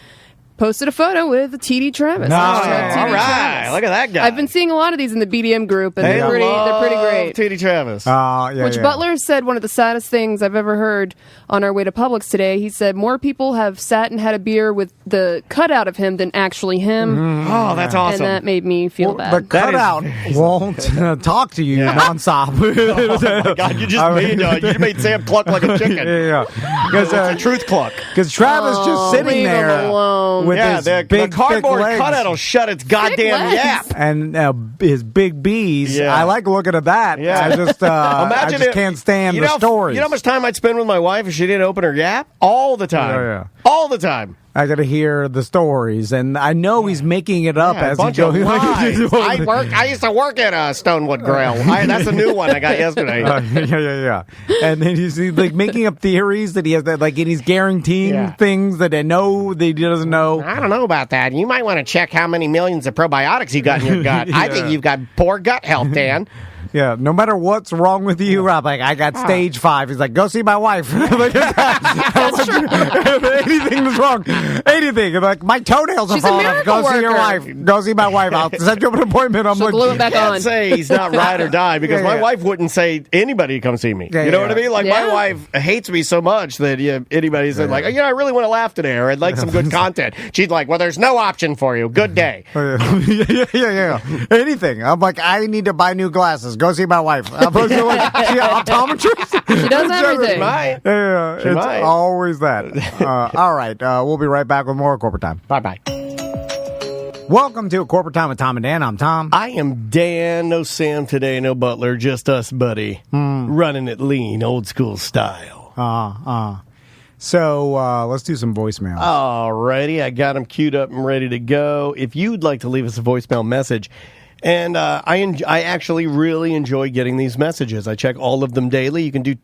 posted a photo with TD Travis. No. Hashtag TD All right, Travis. look at that guy. I've been seeing a lot of these in the BDM group, and they're pretty great. TD Travis. Which Butler said one of the saddest things I've ever heard on our way to Publix today. He said more people have sat and had a beer with the cutout of him than actually him. Oh, that's awesome. And that made me feel The bad. cutout won't talk to you nonstop. Oh my God, you made Sam cluck like a chicken. Because It's a truth cluck. Travis just sitting leave there him alone. with his the big cardboard thick legs cutout will shut its goddamn legs. yap. and his big B's. Yeah. I like looking at that. Yeah. I just Imagine it. can't stand You the know, stories. You know how much time I'd spend with my wife if she didn't open her yap? All the time. Yeah. All the time. I got to hear the stories, and I know he's making it up Yeah, a as he bunch of goes. lies. I used to work at Stonewood Grill. That's a new one I got yesterday. Yeah. And then he's like making up theories that he has that, like, and he's guaranteeing things that I know that he doesn't know. I don't know about that. You might want to check how many millions of probiotics you got in your gut. I think you've got poor gut health, Dan. Yeah, no matter what's wrong with you, Rob, like, I got stage 5. He's like, go see my wife. That's true. Anything is wrong. Anything. Like, my toenails are She's a falling off. Go miracle see your worker. wife. Go see my wife. I'll set you up an appointment. I'm She'll glue it back Can't on. say he's not ride or die because Yeah, my yeah. wife wouldn't say anybody to come see me. Yeah, you know yeah. what I mean? Like my Yeah. wife hates me so much that anybody said like, I really want to laugh today or I'd like some good content. She's like, well, there's no option for you. Good day. Yeah. Anything. I'm like, I need to buy new glasses. Go see my wife. I'm supposed to, like, she an optometrist. She does everything. Right. Yeah, it's might. always that. All right, we'll be right back with more Corporate Time. Bye bye. Welcome to Corporate Time with Tom and Dan. I'm Tom. I am Dan. No Sam today. No Butler. Just us, buddy. Running it lean, old school style. So let's do some voicemails. Alrighty, I got them queued up and ready to go. If you'd like to leave us a voicemail message, and I actually really enjoy getting these messages. I check all of them daily. You can do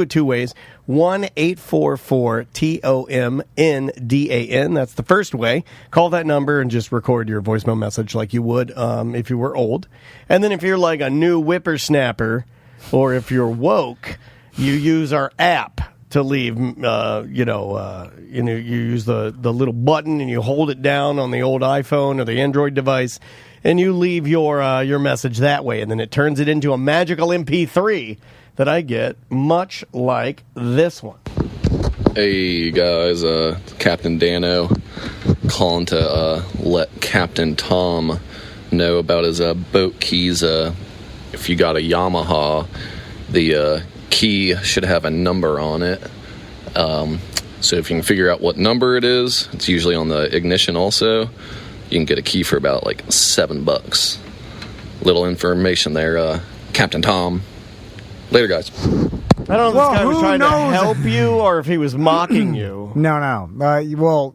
it two ways. 1-844-TOMNDAN. That's the first way. Call that number and just record your voicemail message like you would if you were old. And then if you're like a new whippersnapper, or if you're woke, you use our app to leave, you use the little button and you hold it down on the old iPhone or the Android device, and you leave your message that way, and then it turns it into a magical MP3 that I get, much like this one. Hey guys, Captain Dano calling to let Captain Tom know about his boat keys. If you got a Yamaha, the key should have a number on it. So if you can figure out what number it is, it's usually on the ignition also. You can get a key for about like $7. Little information there, Captain Tom. Later, guys. I don't know if this guy was trying to help you or if he was mocking you. No.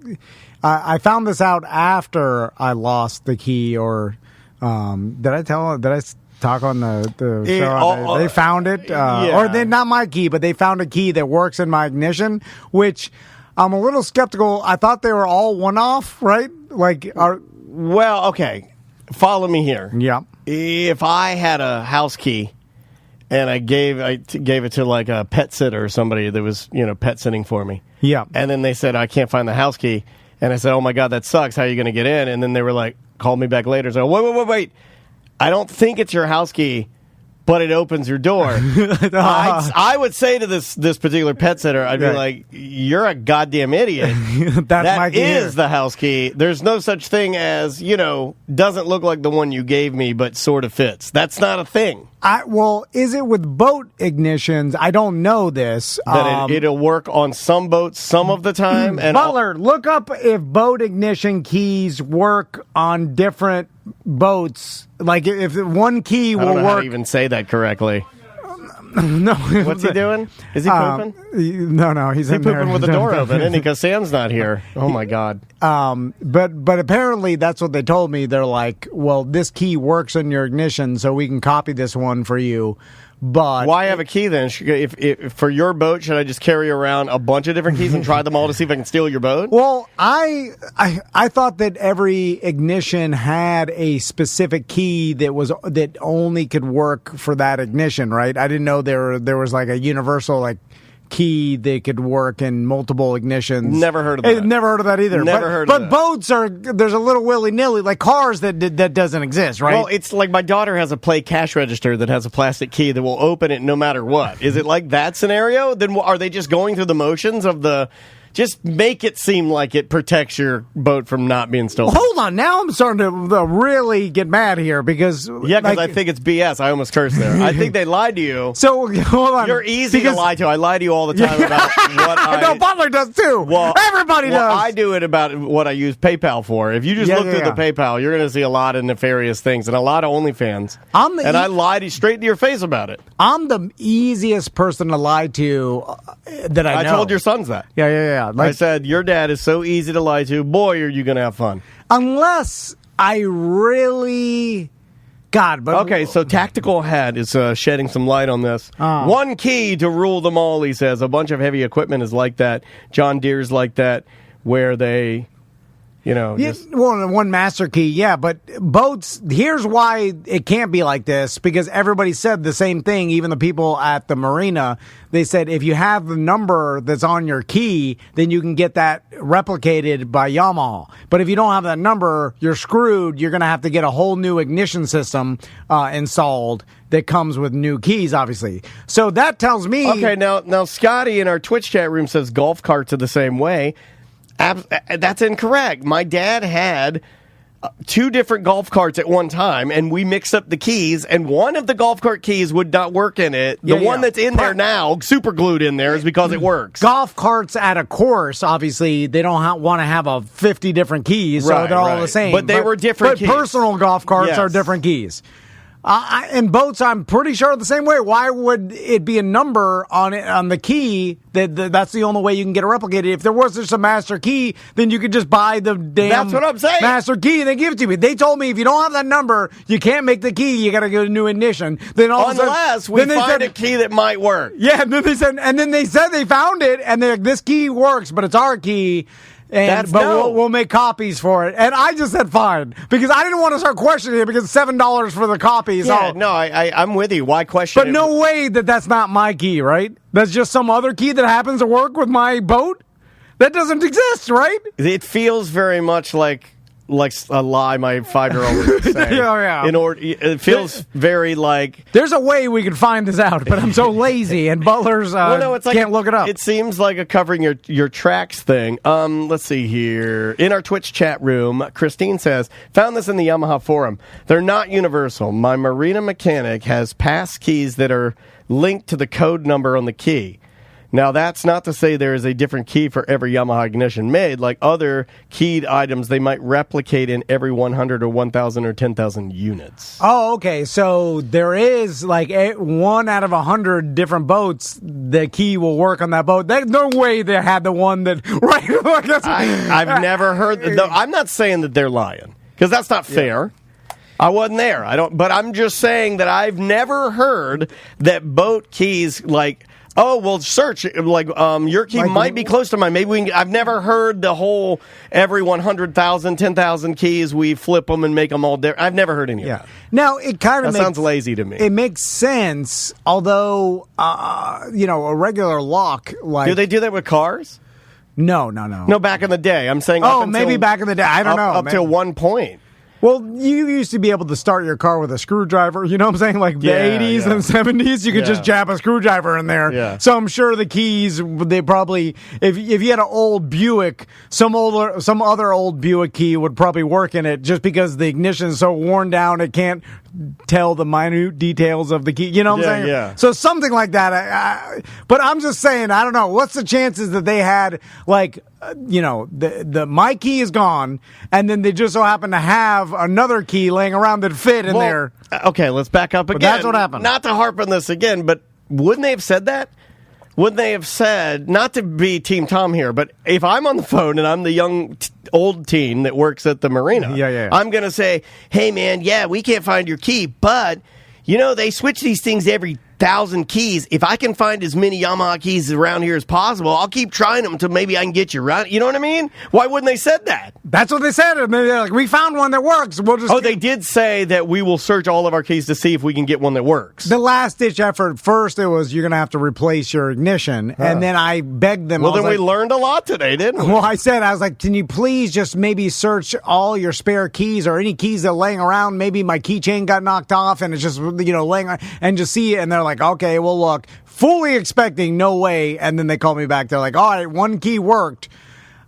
I found this out after I lost the key, or did I talk on the show? They found it, or they not my key, but they found a key that works in my ignition, which I'm a little skeptical. I thought they were all one-off, right? Well, okay. Follow me here. Yeah. If I had a house key and I gave it to like a pet sitter or somebody that was pet sitting for me. Yeah. And then they said I can't find the house key, and I said, oh my God, that sucks. How are you going to get in? And then they were like, called me back later. So wait. I don't think it's your house key, but it opens your door. I would say to this particular pet sitter, I'd be like, you're a goddamn idiot. That is the house key. There's no such thing as, doesn't look like the one you gave me, but sort of fits. That's not a thing. Is it with boat ignitions? I don't know this. That it'll work on some boats some of the time. And Butler, look up if boat ignition keys work on different boats. Like if one key will I don't know work. How to even say that correctly. No. What's he doing? Is he pooping? No, he's in pooping there. with the door open, isn't he? Because Sam's not here. Oh my God. But apparently that's what they told me. They're like, well, this key works in your ignition, so we can copy this one for you. But why have a key then? If for your boat, should I just carry around a bunch of different keys and try them all to see if I can steal your boat? Well, I thought that every ignition had a specific key that only could work for that ignition, right? I didn't know there was like a universal key that could work in multiple ignitions. Never heard of that. Never heard of that either. But boats there's a little willy-nilly, like cars that doesn't exist, right? Well, it's like my daughter has a Play cash register that has a plastic key that will open it no matter what. Is it like that scenario? Then are they just going through the motions of the... Just make it seem like it protects your boat from not being stolen. Hold on. Now I'm starting to really get mad here because... Yeah, because I think it's BS. I almost cursed there. I think they lied to you. So, hold on. You're easy to lie to. I lie to you all the time about what I... No, Butler does too. Well, everybody does. I do it about what I use PayPal for. If you just look through the PayPal, you're going to see a lot of nefarious things and a lot of OnlyFans. I lie to you straight to your face about it. I'm the easiest person to lie to that I know. I told your sons that. Yeah. I said, your dad is so easy to lie to. Boy, are you going to have fun. Unless I really... God, but... Okay, so Tactical Hat is shedding some light on this. One key to rule them all, he says. A bunch of heavy equipment is like that. John Deere's like that, where they... one master key, yeah, but boats, here's why it can't be like this, because everybody said the same thing, even the people at the marina. They said if you have the number that's on your key, then you can get that replicated by Yamaha. But if you don't have that number, you're screwed. You're going to have to get a whole new ignition system installed that comes with new keys, obviously. So that tells me... Okay, now Scotty in our Twitch chat room says golf carts are the same way. That's incorrect. My dad had 2 different golf carts at one time, and we mixed up the keys, and one of the golf cart keys would not work in it. The one that's in there now, super glued in there, is because it works. Golf carts at a course, obviously, they don't want to have 50 different keys, so they're all the same. But they were different keys. But personal golf carts are different keys. And boats, I'm pretty sure the same way. Why would it be a number on the key that's the only way you can get it replicated? If there was just a master key, then you could just buy the damn That's what I'm saying. Master key and they give it to me. They told me if you don't have that number, you can't make the key. You got to get a new ignition. Then unless we find a key that might work. Yeah. And then they said they found it, and they're like, this key works, but it's our key. We'll make copies for it. And I just said fine, because I didn't want to start questioning it, because $7 for the copies. Yeah, no, I'm with you. Why question it? But no way that's not my key, right? That's just some other key that happens to work with my boat? That doesn't exist, right? It feels very much like a lie my 5-year-old would say. Yeah. It feels very like... There's a way we could find this out, but I'm so lazy, and Butler's can't look it up. It seems like a covering your tracks thing. Let's see here. In our Twitch chat room, Christine says, found this in the Yamaha forum. They're not universal. My marina mechanic has pass keys that are linked to the code number on the key. Now, that's not to say there is a different key for every Yamaha ignition made. Like other keyed items, they might replicate in every 100 or 1,000 or 10,000 units. Oh, okay. So there is like 1 out of 100 different boats, the key will work on that boat. There's no way they had the one that... Right? I've never heard... No, I'm not saying that they're lying, because that's not fair. I wasn't there. But I'm just saying that I've never heard that boat keys, like... Oh, well, search. Like, your key Like, might be close to mine. Maybe we can, I've never heard the whole every 100,000, 10,000 keys, we flip them and make them all different. I've never heard any of Yeah. that. Now, it kind of That sounds lazy to me. It makes sense, although, a regular lock, like... Do they do that with cars? No. No, back in the day. I'm saying Oh, up maybe until- back in the day. I don't know. Up till one point. Well, you used to be able to start your car with a screwdriver. You know what I'm saying? Like the Yeah, 80s yeah. and 70s, you could Yeah. just jab a screwdriver in there. Yeah. So I'm sure the keys, they probably, if you had an old Buick, some other old Buick key would probably work in it just because the ignition is so worn down it can't tell the minute details of the key. You know what I'm saying? Yeah. So something like that. But I'm just saying, I don't know. What's the chances that they had, like, the my key is gone, and then they just so happen to have another key laying around that fit in Well, there. Okay, let's back up again. that's what happened. Not to harp on this again, but wouldn't they have said that? Wouldn't they have said, not to be Team Tom here, but if I'm on the phone and I'm the young, old teen that works at the marina, Yeah. I'm going to say, hey, man, yeah, we can't find your key, but, they switch these things every 1,000 keys. If I can find as many Yamaha keys around here as possible, I'll keep trying them until maybe I can get you right. You know what I mean? Why wouldn't they said that? That's what they said. And they're like, we found one that works. We'll just. Oh, they did say that we will search all of our keys to see if we can get one that works. The last ditch effort. First, it was you're going to have to replace your ignition, and then I begged them. Well, I was then we like, learned a lot today, didn't we? Well, I was like, can you please just maybe search all your spare keys or any keys that are laying around? Maybe my keychain got knocked off and it's just, laying around, and just see it. And they're like, okay, well, look, fully expecting no way. And then they called me back. They're like, all right, one key worked.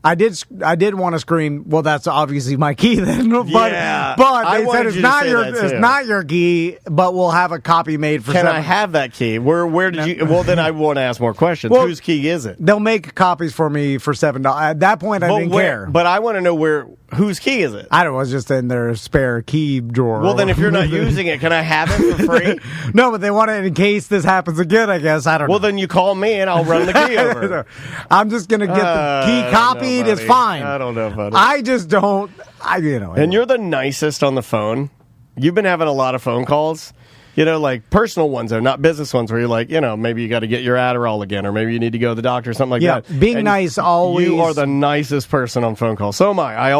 I did want to scream, well, that's obviously my key then. But Yeah, I they said wanted it's you to not say that, it's too. not your key, but we'll have a copy made for Can $7. I have that key? Where did you? Well, then I want to ask more questions. Well, Whose key is it? They'll make copies for me for $7. At that point, I didn't care. But I want to know whose key is it? I don't know. It was just in their spare key drawer. Well, then if you're not using it, can I have it for free? No, but they want it in case this happens again, I guess. I don't know. Well, then you call me and I'll run the key over. I'm just going to get the key copied. It's fine. I don't know, buddy. I just don't. And you're the nicest on the phone. You've been having a lot of phone calls. Like personal ones, though, not business ones where you're like, maybe you got to get your Adderall again, or maybe you need to go to the doctor or something like that. Being And nice always. You are the nicest person on phone calls. So am I.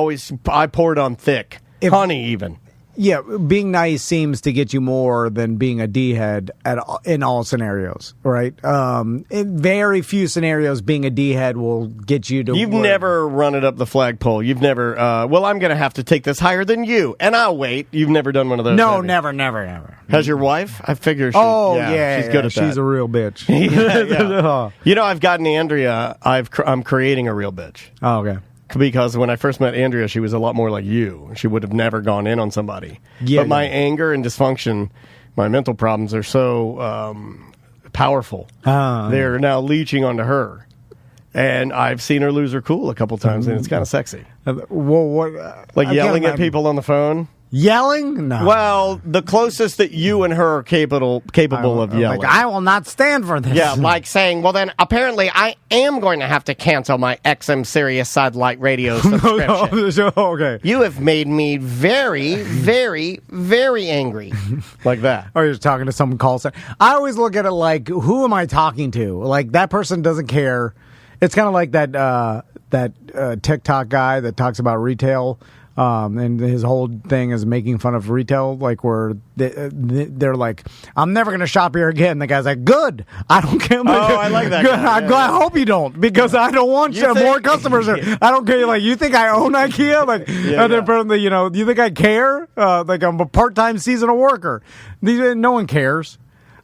I pour it on thick. Honey, even. Yeah, being nice seems to get you more than being a D-head in all scenarios, right? In very few scenarios, being a D-head will get you to... You've never run it up the flagpole. You've never, well, I'm going to have to take this higher than you, and I'll wait. You've never done one of those. No, have you? never. Has your wife? I figure she... Yeah, she's good at that. She's a real bitch. Yeah. I've gotten Andrea. I'm creating a real bitch. Oh, okay. Because when I first met Andrea, she was a lot more like you. She would have never gone in on somebody. Yeah, but my anger and dysfunction, my mental problems are so powerful. They're now leeching onto her. And I've seen her lose her cool a couple times, and it's kind of sexy. Well, what? Like I yelling can't at people on the phone. Yelling? No. Well, the closest that you and her are capable of yelling. Like, I will not stand for this. Yeah, like saying, well, then apparently I am going to have to cancel my XM Sirius Satellite Radio subscription. Okay. You have made me very, very, very angry. Like that. Or you're just talking to some call center. I always look at it like, who am I talking to? Like, that person doesn't care. It's kind of like that TikTok guy that talks about retail. And his whole thing is making fun of retail, like where they're like, I'm never going to shop here again. The guy's like, good. I don't care. I like that Good. guy. I hope you don't, because I don't want You think- more customers. I don't care. Like, you think I own IKEA? Like, and then apparently, you think I care? Like, I'm a part-time seasonal worker. No one cares.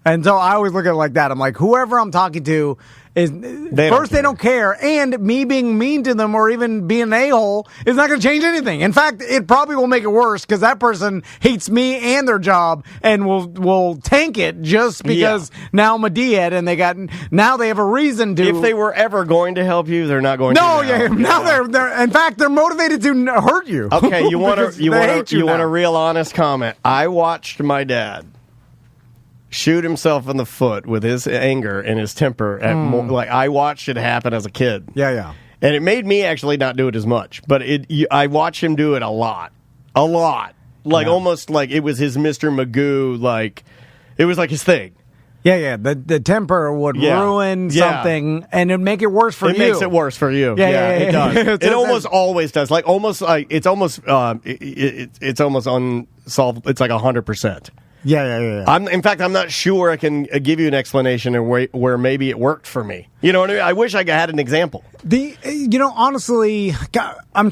And so I always look at it like that. I'm like, whoever I'm talking to is they don't care, and me being mean to them or even being an a-hole is not going to change anything. In fact, it probably will make it worse, because that person hates me and their job and will tank it just because now I'm a D-head, and now they have a reason to. If they were ever going to help you, they're not going no, to. Now they're in fact they're motivated to hurt you. Okay, you want a a real honest comment. I watched my dad shoot himself in the foot with his anger and his temper. Like, I watched it happen as a kid. Yeah. And it made me actually not do it as much. But I watched him do it a lot. Like, almost like it was his Mr. Magoo, like, it was like his thing. Yeah. The temper would ruin something, and it'd make it worse for you. It makes it worse for you. Yeah, it does. It almost always does. Like it's almost unsolvable. It's like 100%. Yeah. In fact, I'm not sure I can give you an explanation of where maybe it worked for me. You know what I mean? I wish I had an example. Honestly,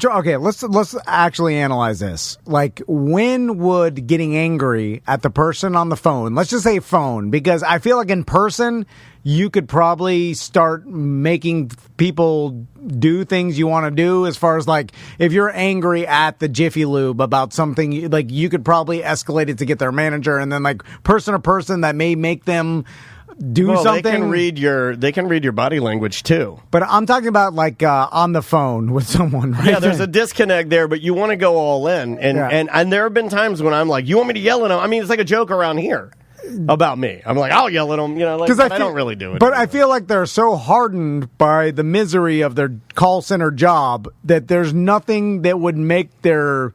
okay, let's actually analyze this. Like, when would getting angry at the person on the phone, let's just say phone, because I feel like in person, you could probably start making people do things you want to do, as far as, like, if you're angry at the Jiffy Lube about something, like, you could probably escalate it to get their manager, and then, like, person to person, that may make them do something. They can read your body language too. But I'm talking about, like, on the phone with someone, right? Yeah, there's a disconnect there, but you want to go all in. And there have been times when I'm like, you want me to yell at him? I mean, it's like a joke around here about me. I'm like, I'll yell at them, but I don't really do it. But I feel like they're so hardened by the misery of their call center job that there's nothing that would make them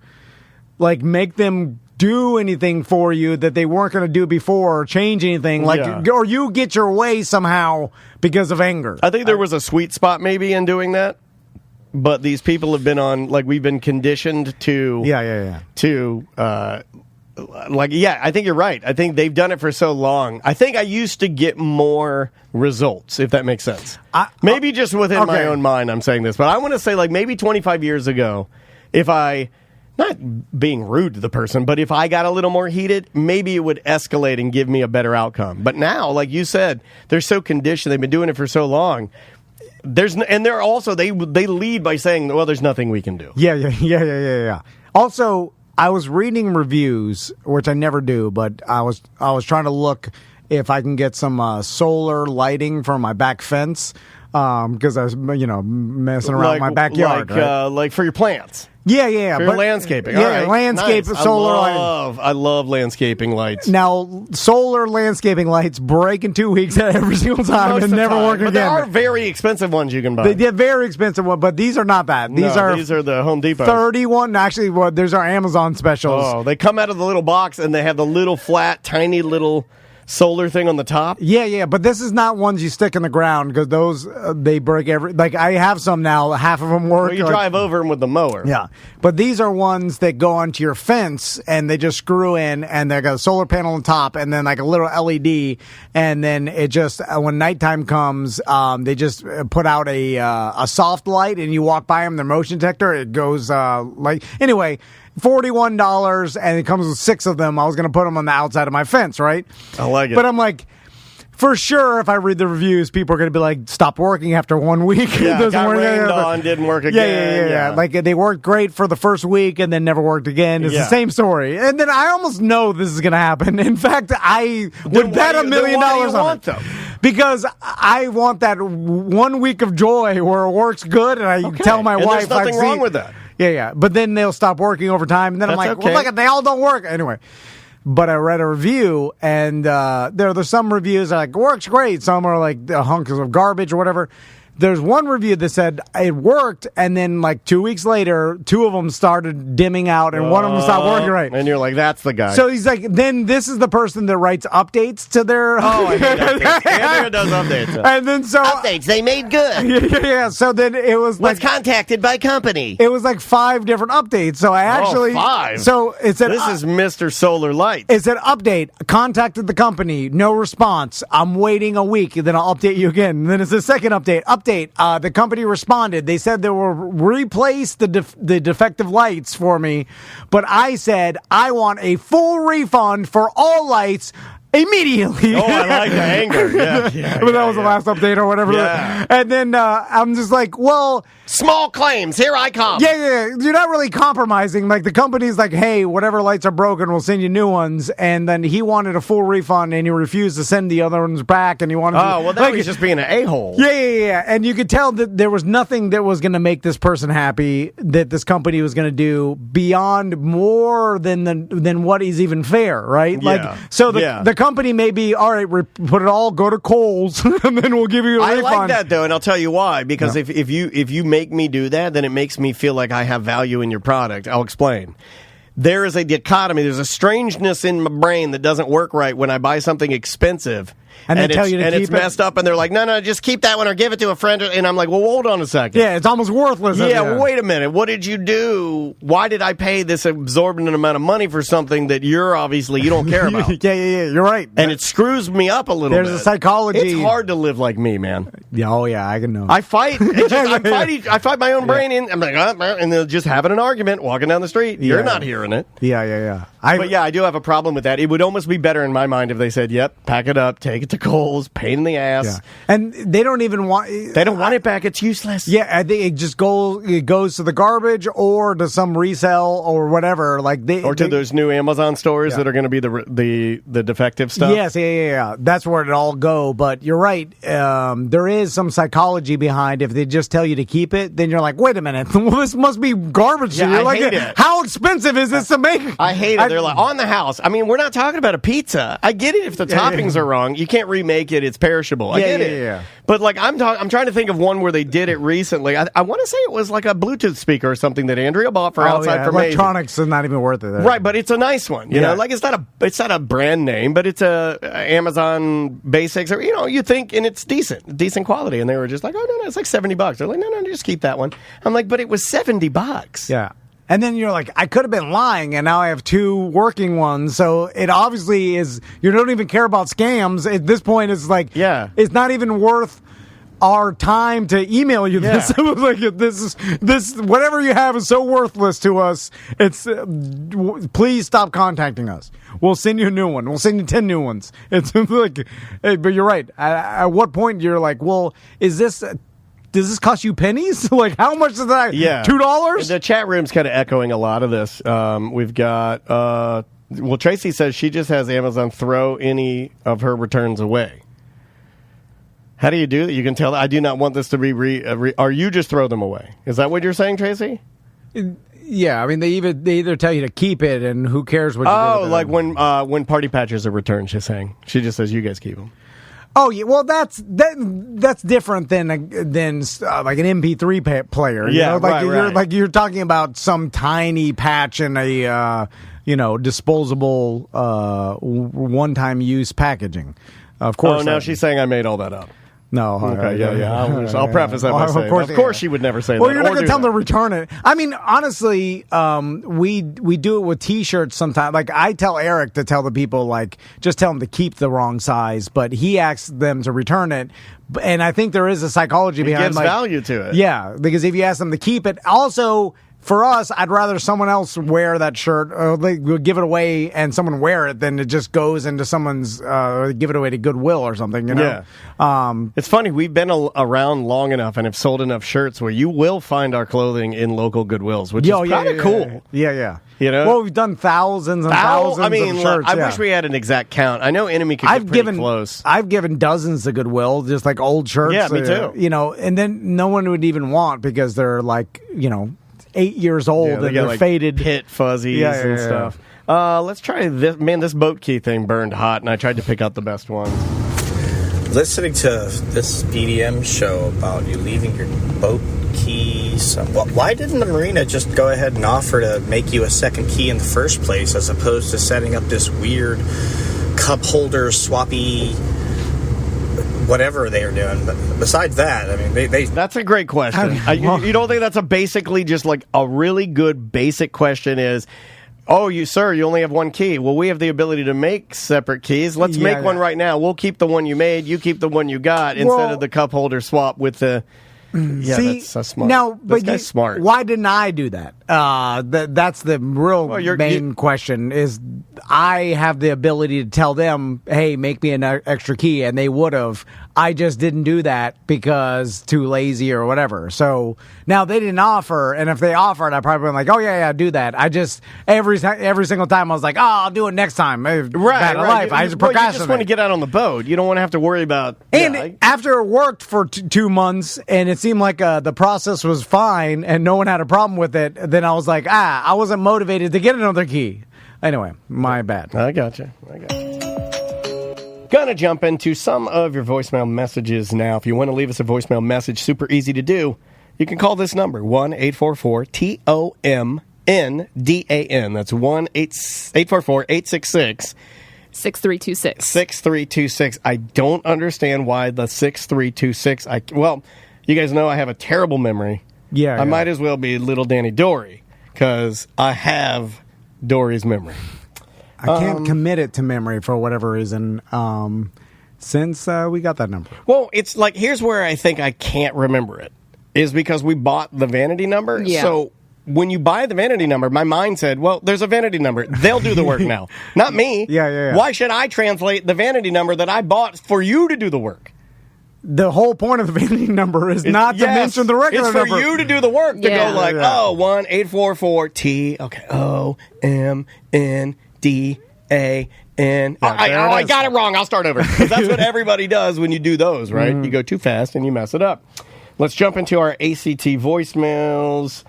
do anything for you that they weren't going to do before, or change anything, or you get your way somehow because of anger. I think there was a sweet spot maybe in doing that. But these people have been on, like, we've been conditioned to I think you're right. I think they've done it for so long. I think I used to get more results, if that makes sense. Maybe just within my own mind I'm saying this, but I want to say, like, maybe 25 years ago, if I, not being rude to the person, but if I got a little more heated, maybe it would escalate and give me a better outcome. But now, like you said, they're so conditioned. They've been doing it for so long. They're also, they lead by saying, well, there's nothing we can do. Yeah. Also, I was reading reviews, which I never do, but I was trying to look if I can get some solar lighting for my back fence, because I was messing around my backyard, like for your plants. Yeah. For your landscaping. Yeah, all right. landscape, nice. solar lighting. I love landscaping lights. Now, solar landscaping lights break in 2 weeks every single time and never work again. But there are very expensive ones you can buy. They're very expensive ones, but these are not bad. These are the Home Depot. 31. Actually, there's our Amazon specials. Oh, they come out of the little box and they have the little flat, tiny little solar thing on the top. Yeah, but this is not ones you stick in the ground, because those they break every. Like, I have some now. Half of them work. Well, you drive over them with the mower. Yeah, but these are ones that go onto your fence and they just screw in, and they got a solar panel on top, and then like a little LED, and then it just when nighttime comes, they just put out a soft light, and you walk by them, their motion detector, it goes like anyway. $41, and it comes with 6 of them. I was going to put them on the outside of my fence, right? I like it. But I'm like, for sure, if I read the reviews, people are going to be like, stop working after 1 week. Yeah, got rained on, didn't work again. Yeah. Like, they worked great for the first week and then never worked again. It's the same story. And then I almost know this is going to happen. In fact, I would bet $1 million on it. Because I want that 1 week of joy where it works good, and I tell my wife, there's nothing wrong with that. Yeah. But then they'll stop working over time, and then I'm like, well, look, they all don't work. Anyway. But I read a review, and there's some reviews that are like, works great. Some are like hunks of garbage or whatever. There's one review that said it worked, and then like 2 weeks later, 2 of them stared dimming out, and one of them stopped working right. And you're like, that's the guy. So he's like, then this is the person that writes updates to their... I hate updates. Andrea does updates. And then so... Updates, they made good. Yeah, so then it was like... Was contacted by company. It was like 5 different updates, so I actually... 5? So it said... This is Mr. Solar Light. It said, update, contacted the company, no response, I'm waiting a week, and then I'll update you again. And then it's the second update, the company responded. They said they will replace the defective lights for me, but I said I want a full refund for all lights immediately. Oh, I like the anger. Yeah. But that was the last update or whatever. Yeah. And then I'm just like, well... Small claims, here I come. Yeah. You're not really compromising. Like, the company's like, hey, whatever lights are broken, we'll send you new ones. And then he wanted a full refund, and he refused to send the other ones back, and he wanted to... Oh, well, that was just being an a-hole. Yeah. And you could tell that there was nothing that was going to make this person happy, that this company was going to do beyond more than what is even fair, right? Yeah. Like, so the company may be, all right, put it all, go to Kohl's, and then we'll give you a refund. I like that, though, and I'll tell you why. Because if you make me do that, then it makes me feel like I have value in your product. I'll explain. there is a dichotomy. There's a strangeness in my brain that doesn't work right when I buy something expensive. And they tell you to and keep it's it? messed up, and they're like, no, just keep that one or give it to a friend. And I'm like, well, hold on a second. Yeah, it's almost worthless. Yeah, wait a minute. What did you do? Why did I pay this exorbitant amount of money for something that you don't care about? yeah, you're right. And it screws me up a little There's bit. a psychology. It's hard to live like me, man. Yeah, oh yeah, I can know. I fight. I fight my own brain, and I'm like, and they're just having an argument, walking down the street. You're not hearing it. Yeah. But yeah, I do have a problem with that. It would almost be better in my mind if they said, "Yep, pack it up, take it to Kohl's, pain in the ass." Yeah. And they don't even want. They don't want it back. It's useless. Yeah, I think it just goes to the garbage or to some resell or whatever. Like to those new Amazon stores that are going to be the defective stuff. Yes, yeah. That's where it all go. But you're right. There is some psychology behind. If they just tell you to keep it, then you're like, wait a minute, well, this must be garbage. Yeah, you're I like, hate it. how expensive is this to make? I hate it. They're like on the house. I mean, we're not talking about a pizza. I get it if the toppings are wrong. You can't remake it. It's perishable. I get it. Yeah. But like I'm trying to think of one where they did it recently. I want to say it was like a Bluetooth speaker or something that Andrea bought for outside for electronics is not even worth it. Right, but it's a nice one. You know, like it's not a brand name, but it's a Amazon Basics or you think, and it's decent quality. And they were just like, oh no, it's like $70. They're like, no, just keep that one. I'm like, but it was $70. Yeah. And then you're like, I could have been lying, and now I have two working ones. So it obviously is. You don't even care about scams at this point. It's like, it's not even worth our time to email you this. It was like, this whatever you have is so worthless to us. It's please stop contacting us. We'll send you a new one. We'll send you 10 new ones. It's like, but you're right. At what point you're like, well, is this? Does this cost you pennies? Like, how much is that? Yeah. $2? The chat room's kind of echoing a lot of this. We've got, Tracy says she just has Amazon throw any of her returns away. How do you do that? You can tell I do not want this to be or you just throw them away. Is that what you're saying, Tracy? Yeah, I mean, they either tell you to keep it, and who cares what you do with like when Party Patches are returned, she's saying. She just says, you guys keep them. Oh yeah, well that's different than like an MP3 player. Yeah, right. You're talking about some tiny patch in a disposable one-time use packaging. Of course. Oh, now she's saying I made all that up. No. Okay, yeah. I'll preface that by saying, of course she would never say that. Well, you're not going to tell them to return it. I mean, honestly, we do it with T-shirts sometimes. Like, I tell Eric to tell the people, like, just tell them to keep the wrong size, but he asks them to return it. And I think there is a psychology behind it. It gives value to it. Yeah, because if you ask them to keep it, also... For us, I'd rather someone else wear that shirt, or they give it away and someone wear it than it just goes into someone's, give it away to Goodwill or something, Yeah. It's funny, we've been around long enough and have sold enough shirts where you will find our clothing in local Goodwills, which is kind of cool. Yeah. You know? Well, we've done thousands and thousands of shirts. I wish we had an exact count. I know Enemy could get pretty close. I've given dozens to Goodwill, just like old shirts. Yeah, me too. And then no one would even want because they're like, 8 years old and they're like faded pit fuzzies and stuff. Let's try this. Man, this boat key thing burned hot, and I tried to pick out the best one. Listening to this BDM show about you leaving your boat key, why didn't the marina just go ahead and offer to make you a second key in the first place, as opposed to setting up this weird cup holder swappy whatever they are doing? But besides that, I mean, they that's a great question. You don't think that's basically just like a really good basic question is, oh, you only have one key. Well, we have the ability to make separate keys. Let's make one right now. We'll keep the one you made. You keep the one you got instead of the cup holder swap with the... Yeah, that's so smart. Now, this guy's smart. Why didn't I do that? That's the real main question. Is I have the ability to tell them, "Hey, make me an extra key," and they would have. I just didn't do that because too lazy or whatever. So now they didn't offer, and if they offered, I probably been like, "Oh yeah, do that." I just every single time I was like, "Oh, I'll do it next time." Right. Life. I just procrastinate. You just want to get out on the boat. You don't want to have to worry about. And after it worked for 2 months, and it seemed like the process was fine, and no one had a problem with it, then I was like, I wasn't motivated to get another key. Anyway, my bad. I got you. Gonna jump into some of your voicemail messages now. If you want to leave us a voicemail message, super easy to do. You can call this number, 1-844-TOM DAN. That's 1-844-866 6326. 6326. I don't understand why the 6326. Well, you guys know I have a terrible memory. Yeah, I might as well be little Danny Dory because I have Dory's memory. I can't commit it to memory for whatever reason since we got that number. Well, it's like, here's where I think I can't remember it, is because we bought the vanity number. Yeah. So when you buy the vanity number, my mind said, well, there's a vanity number. They'll do the work now. Not me. Yeah. Why should I translate the vanity number that I bought for you to do the work? The whole point of the vanity number is not to mention the regular number. It's for number. you to do the work, to Yeah. go like, 1-844-T, okay, OMNDAN. I got it wrong. I'll start over. Because that's what everybody does when you do those, right? You go too fast and you mess it up. Let's jump into our ACT voicemails.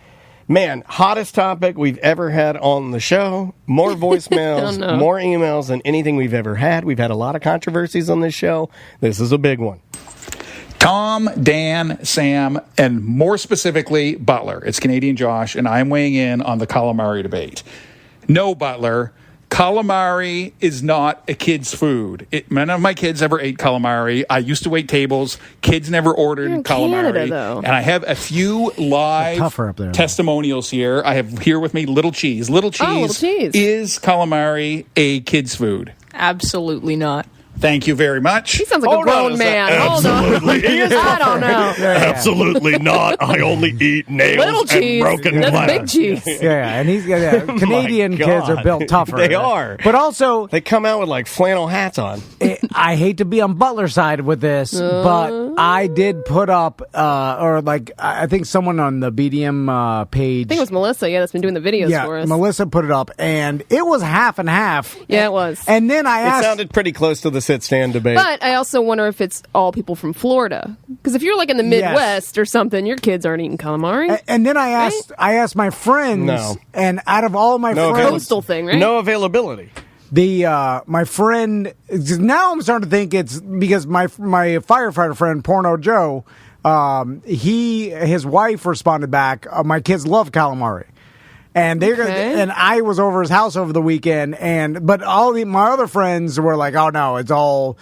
Man, hottest topic we've ever had on the show. More voicemails, Oh, no. more emails than anything we've ever had. We've had a lot of controversies on this show. This is a big one. Tom, Dan, Sam, and more specifically, Butler. It's Canadian Josh, and I'm weighing in on the calamari debate. No, Butler, calamari is not a kid's food. None of my kids ever ate calamari. I used to wait tables. Kids never ordered You're in calamari. Canada, though. And I have a few live tougher up there, though. testimonials here. I have here with me Little Cheese. Little Little Cheese. Is calamari a kid's food? Absolutely not. Thank you very much. He sounds like Hold a on grown a man. sec. Hold on. I don't know. Absolutely not. I only eat nails Little cheese. That's big cheese. Yeah, and Canadian My kids God. are built tougher. They are. But also, They come out with like flannel hats on. I hate to be on Butler's side with this, but I did put up, I think someone on the BDM page. I think it was Melissa, that's been doing the videos for us. Melissa put it up, and it was half and half. Yeah, it was. And then I It asked. sounded pretty close to the sit-stand debate. But I also wonder if it's all people from Florida. Because if you're like in the Midwest or something, your kids aren't eating calamari. And then I asked my friends, No. and out of all my No friends, Coastal thing, right? No availability. my friend, now I'm starting to think it's because my firefighter friend Porno Joe, his wife responded back, my kids love calamari. And and I was over his house over the weekend, but my other friends were like, "Oh no, it's all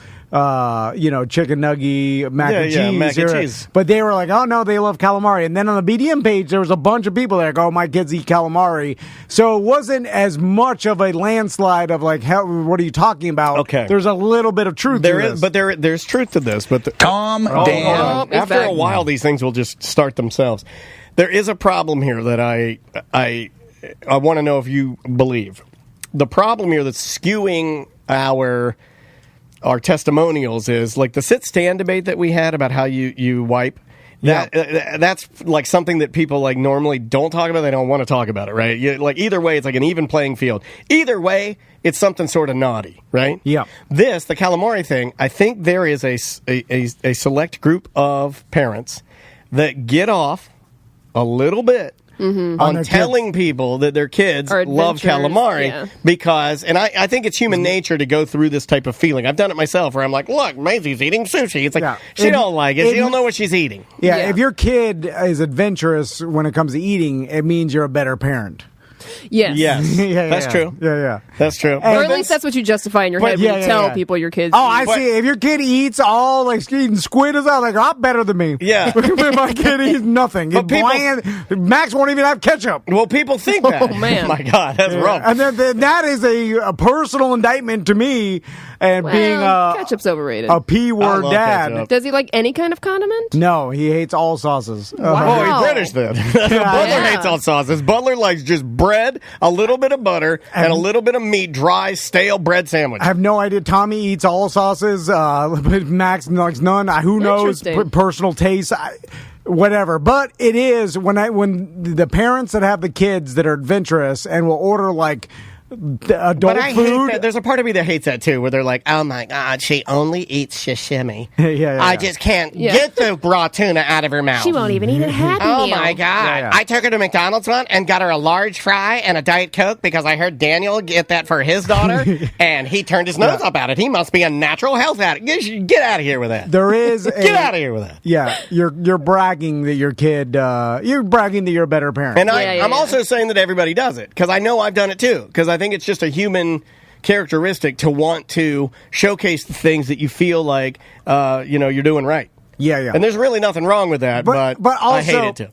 chicken nugget, mac and cheese." mac and cheese. But they were like, "Oh no, they love calamari." And then on the BDM page, there was a bunch of people that go, "Oh, my kids eat calamari." So it wasn't as much of a landslide of like, "Hell, what are you talking about?" Okay. There's a little bit of truth to this. There's truth to this. But Tom, Dan. hold on. he's After back. a while, these things will just start themselves. There is a problem here that I want to know if you believe. The problem here that's skewing our testimonials is like the sit-stand debate that we had about how you wipe. That's like something that people like normally don't talk about. They don't want to talk about it, right? Like either way, it's like an even playing field. Either way, it's something sort of naughty, right? Yeah. The calamari thing, I think there is a select group of parents that get off a little bit on their telling people that their kids Or love adventures, calamari yeah. because, and I think it's human nature to go through this type of feeling. I've done it myself where I'm like, look, Maisie's eating sushi. It's like, Yeah. she don't like it. She don't know what she's eating. Yeah, if your kid is adventurous when it comes to eating, it means you're a better parent. Yes. Yes, that's true. Yeah. That's true. Or at least that's what you justify in your head when you tell people your kids. Oh, I eat. see. If your kid eats all like eating squid, is out like, I'm better than me. Yeah. My kid eats nothing. But It's people- bland. Max won't even have ketchup. Well, people think that. Oh, man. My God, that's rough. And then that is a personal indictment to me, and Well, being ketchup's overrated. a P word love dad. ketchup. Does he like any kind of condiment? No, he hates all sauces. Oh, Wow. he's British then. Butler Yeah. hates all sauces. Butler likes just bread, a little bit of butter, and a little bit of meat, dry, stale bread sandwich. I have no idea. Tommy eats all sauces. But Max likes none. Who knows? Interesting. Personal taste. Whatever. But it is when the parents that have the kids that are adventurous and will order like adult But I hate food. that. There's a part of me that hates that too, where they're like, "Oh my God, she only eats sashimi. Yeah, I yeah. just can't get the raw tuna out of her mouth. She won't even eat a Happy Oh Meal. my God! Yeah. I took her to McDonald's once and got her a large fry and a Diet Coke because I heard Daniel get that for his daughter, and he turned his nose up at it. He must be a natural health addict. Get out of here with that. There is Get out of here with that. Yeah, you're bragging that your kid. You're bragging that you're a better parent. And Yeah, I'm yeah. also saying that everybody does it because I know I've done it too. Because I think it's just a human characteristic to want to showcase the things that you feel like you're doing right. Yeah. And there's really nothing wrong with that, but also, I hate it too.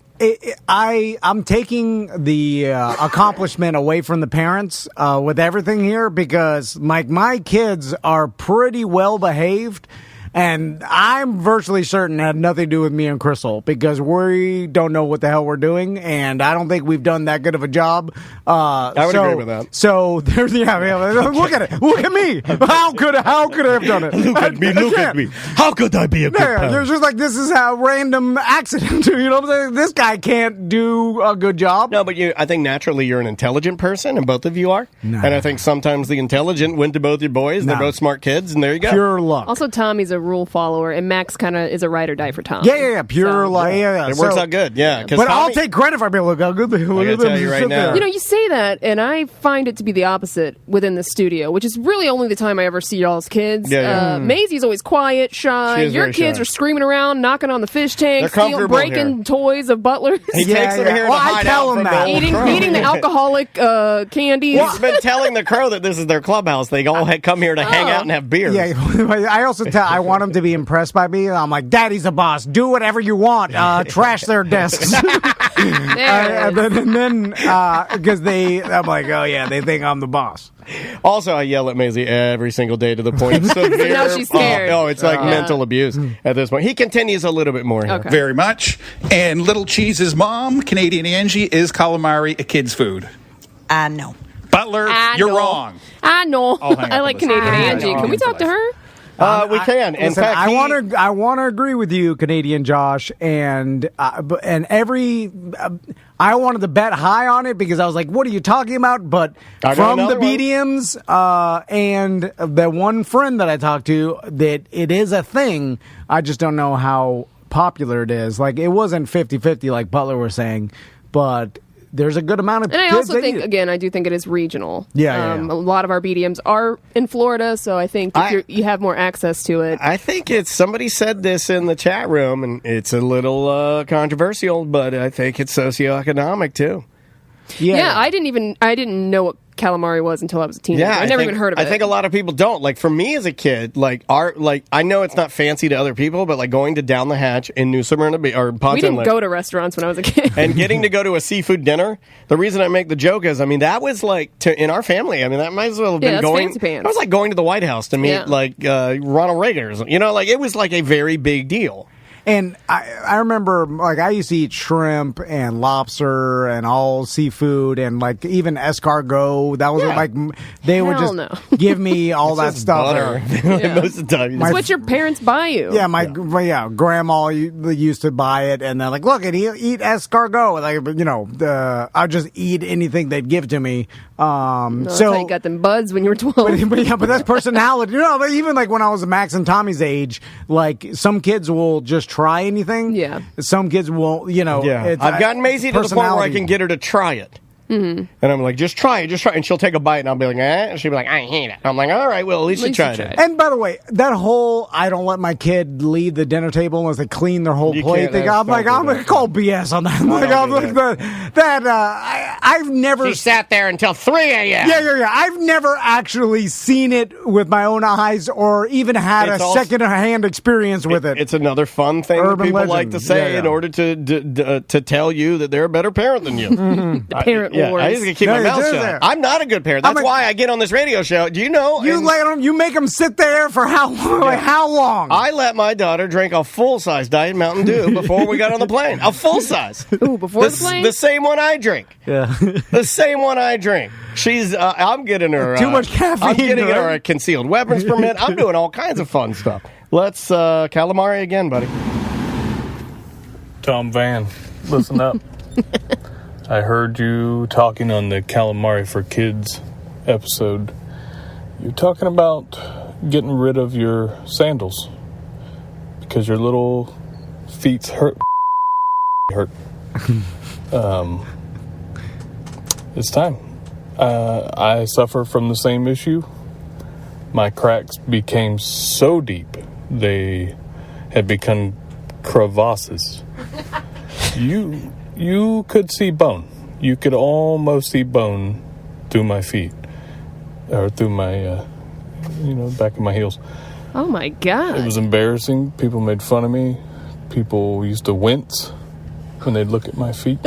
I'm taking the accomplishment away from the parents with everything here because my kids are pretty well behaved. And I'm virtually certain it had nothing to do with me and Crystal because we don't know what the hell we're doing, and I don't think we've done that good of a job. I would agree with that. So there's look at it, look at me. How could I have done it? Look at me. How could I be a good Yeah, parent? you're just like this is a random accident. You know what I'm saying? This guy can't do a good job. No, but I think naturally you're an intelligent person, and both of you are. No. And I think sometimes the intelligent went to both your boys. They're No. both smart kids, and there you go. Pure luck. Also, Tommy's a rule follower, and Max kind of is a ride or die for Tom. Yeah. Pure So- luck. Yeah. It works out good, yeah. 'cause But I'll Tommy- take credit if I be look how good they look. gotta at them tell you just right sit now. there. You know, you say that, and I find it to be the opposite within the studio, which is really only the time I ever see y'all's kids. Yeah. Maisie's always quiet, shy. She is Your very kids shy. are screaming around, knocking on the fish tank, They're comfortable breaking here. toys of Butlers, He takes them here Well, to I hide tell out him from that. the old eating, crow. eating the alcoholic candies. He's been telling the crow that this is their clubhouse. They all come here to hang out and have beers. Yeah, I also I want them to be impressed by me. I'm like, Daddy's a boss. Do whatever you want. Trash their desks. There it is. and then because I'm like, oh yeah, they think I'm the boss. Also, I yell at Maisie every single day to the point of severe. Now she's scared. Oh, it's like mental abuse at this point. He continues a little bit more here. Okay. Very much. And Little Cheese's mom, Canadian Angie, is calamari a kid's food? No. Butler, I you're know. wrong. I know. I'll hang up I and like listen. Canadian I Angie. know. Can we talk to her? We can. In Listen, fact, I want to agree with you, Canadian Josh, and I wanted to bet high on it because I was like, "What are you talking about?" But I got from the another one. BDMs and the one friend that I talked to, that it is a thing. I just don't know how popular it is. Like it wasn't 50-50 like Butler was saying, but there's a good amount of And I kids also that think, eat it. again, I do think it is regional. Yeah. A lot of our BDMs are in Florida, so I think if you have more access to it. I think somebody said this in the chat room, and it's a little controversial, but I think it's socioeconomic too. Yeah, I didn't know what calamari was until I was a teenager. I never even heard of it. I think a lot of people don't. Like for me as a kid, I know it's not fancy to other people, but like going to Down the Hatch in New Smyrna or Ponce we didn't Inlet go to restaurants when I was a kid. and getting to go to a seafood dinner. The reason I make the joke is, I mean, that was like in our family. I mean, that might as well have been that's going. fancy pants. That was like going to the White House to meet Yeah. Ronald Reagan or something. You know, like it was like a very big deal. And I remember, like, I used to eat shrimp and lobster and all seafood and, like, even escargot. That was, like, they would Hell just no. give me all that Just stuff. butter. Yeah. Most of the time. It's what your parents buy you. Yeah, my grandma used to buy it, and they're like, "Look, and eat escargot." Like, you know, I'd just eat anything they'd give to me. That's how you got them buds when you were 12. But that's personality. You know, but even like when I was Max and Tommy's age, like some kids will just try anything. Yeah. Some kids won't. You know. Yeah, I've gotten Maisie to the point where I personality. can get her to try it. Mm-hmm. And I'm like, just try it, and she'll take a bite, and I'll be like, and she'll be like, I hate it. I'm like, all right, well, at least you tried it. And by the way, that whole I don't let my kid leave the dinner table unless they clean their whole You plate can't- thing. that's I'm like, not I'm good. gonna call BS on that. I've never. She sat there until 3 a.m. Yeah. I've never actually seen it with my own eyes or even had It's a also- second-hand experience with it. It's another fun thing that Urban people legend. like to say Yeah. in order to tell you that they're a better parent than you. The parent wars. I just gotta keep No, my it mouth is shut. there. I'm not a good parent. That's I'm a- why I get on this radio show. Do you know? You and let them. You make them sit there for how long? Like how long? I let my daughter drink a full-size Diet Mountain Dew before we got on the plane. A full-size. Ooh, before the plane? The same one I drink. yeah. The same one I drink. She's. I'm getting her Too much caffeine, I'm getting her right? a concealed weapons permit. I'm doing all kinds of fun stuff. Let's calamari again, buddy. Tom Van, listen up. I heard you talking on the Calamari for Kids episode, you're talking about getting rid of your sandals because your little feet hurt. It's time. I suffer from the same issue. My cracks became so deep they had become crevasses. You could see bone. You could almost see bone through my feet, or through my, back of my heels. Oh my God. It was embarrassing. People made fun of me. People used to wince when they'd look at my feet.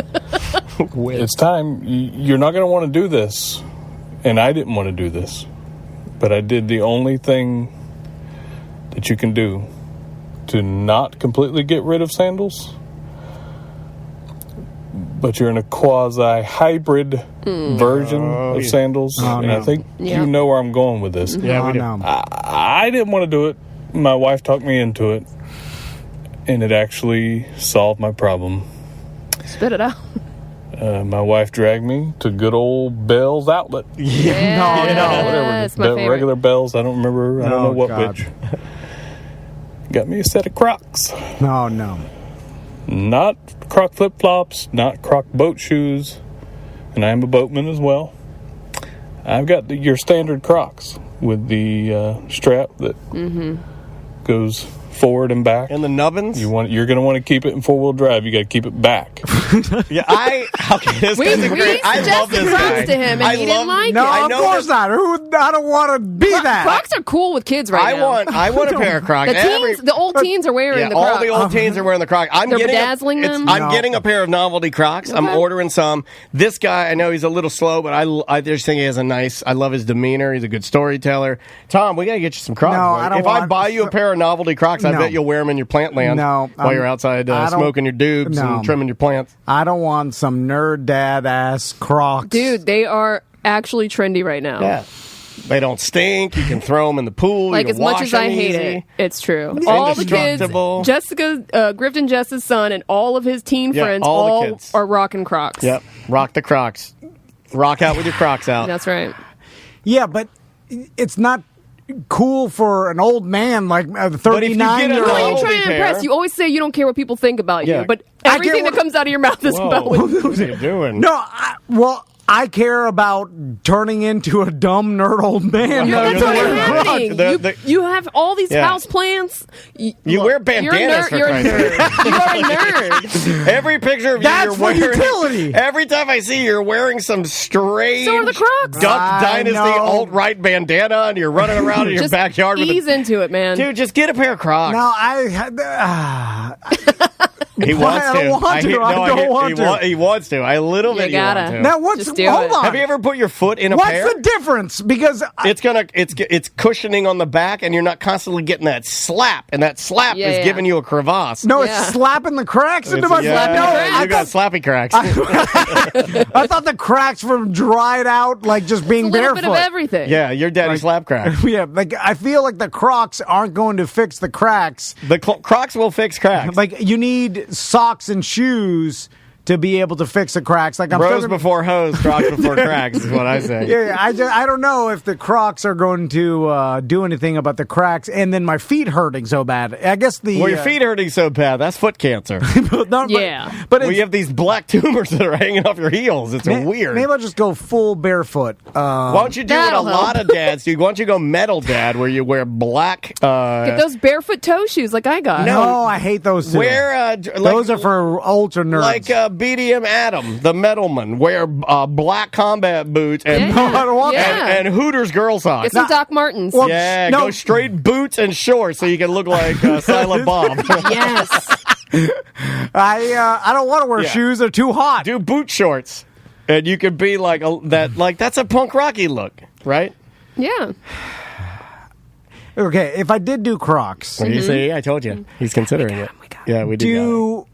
It's time. You're not going to want to do this. And I didn't want to do this. But I did the only thing that you can do to not completely get rid of sandals. But you're in a quasi-hybrid version of sandals. And I think you know where I'm going with this. Yeah, we do. I didn't want to do it. My wife talked me into it. And it actually solved my problem. Spit it out. My wife dragged me to good old Bell's Outlet. Yes, my favorite. Regular Bell's. I don't remember. I don't know what which. Got me a set of Crocs. No. Not Croc flip-flops, not Croc boat shoes, and I am a boatman as well. I've got your standard Crocs with the strap that goes forward and back. And the nubbins? You're going to want to keep it in four-wheel drive. You got to keep it back. This We guy's a great. I love suggested this Crocs guy. to him, and I he didn't like No, it. I of know course not. I don't want to be that. Crocs are cool with kids right now. I want a pair of Crocs. The old teens are wearing the Crocs. all the old teens are wearing the Crocs. They're bedazzling them? I'm getting a pair of novelty Crocs. I'm ordering some. This guy, I know he's a little slow, but I just think he has I love his demeanor. He's a good storyteller. Tom, we got to get you some Crocs. No, buddy. I don't if I want- buy you a pair of novelty Crocs, I No. bet you'll wear them in your plant land while you're outside smoking your dubs and trimming your plants. I don't want some nerd dad ass Crocs. Dude, they are actually trendy right now. Yeah. They don't stink. You can throw them in the pool. Like, you as can much wash as I them hate easy. it, it's true. It's All the kids, indestructible. Grifton Jess's son, and all of his teen Yeah, friends, all the kids. are rocking Crocs. Yep. Rock the Crocs. Rock out with your Crocs out. That's right. Yeah, but it's not cool for an old man like a 39 year Who are you old. trying to impress? You always say you don't care what people think about Yeah. you, but I care everything that what- comes out of your mouth is about what What are you doing? No, I care about turning into a dumb nerd old man. No, That's you're what's the happening. nerd. You have all these Yeah. house plants. You wear bandanas for You're a Christ's nerd. You are a nerd. Every picture of you, That's you're for wearing. utility. Every time I see you, you're wearing some strange So are the Crocs. Duck I Dynasty know. alt-right bandana, and you're running around in your Just backyard with ease into it, man. Dude, just get a pair of Crocs. No, he wants I to. don't want to. I don't want to. He wants to. I little You bit. gotta. You want to. now what's Just do hold it. on? Have you ever put your foot in a What's pair? the difference? Because It's cushioning on the back, and you're not constantly getting that slap, and that slap Yeah, is yeah. giving you a crevasse. no, Yeah. it's slapping the cracks into my yeah, no, you I got thought, slappy cracks. I thought the cracks were dried out, like just being a little barefoot. bit of everything. yeah, your daddy slap crack. Yeah, like I feel like the Crocs aren't going to fix the cracks. The Crocs will fix cracks. Like you need socks and shoes to be able to fix the cracks. Like I'm Bros talking- before hoes, Crocs before cracks is what I say. Yeah, I don't know if the Crocs are going to do anything about the cracks, and then my feet hurting so bad. I guess the Well, your feet hurting so bad, that's foot cancer. Yeah. but Well, it's, you have these black tumors that are hanging off your heels. It's weird. Maybe I'll just go full barefoot. Why don't you do what a That'll lot help. of dads do? Why don't you go metal dad, where you wear black? Get those barefoot toe shoes like I got. No, I hate those too. Wear those are for ultra nerds. like BDM Adam, the metalman. Wear black combat boots and Yeah. I don't want Yeah. and Hooters girl socks. Get some Doc Martens. Well, Yeah, No. go straight boots and shorts so you can look like Silent Bob. Yes. I don't want to wear Yeah. shoes. They're too hot. Do boot shorts, and you could be like that. Like that's a punk rocky look, right? Yeah. Okay, if I did do Crocs, You see, I told you he's considering it. Yeah, we do. do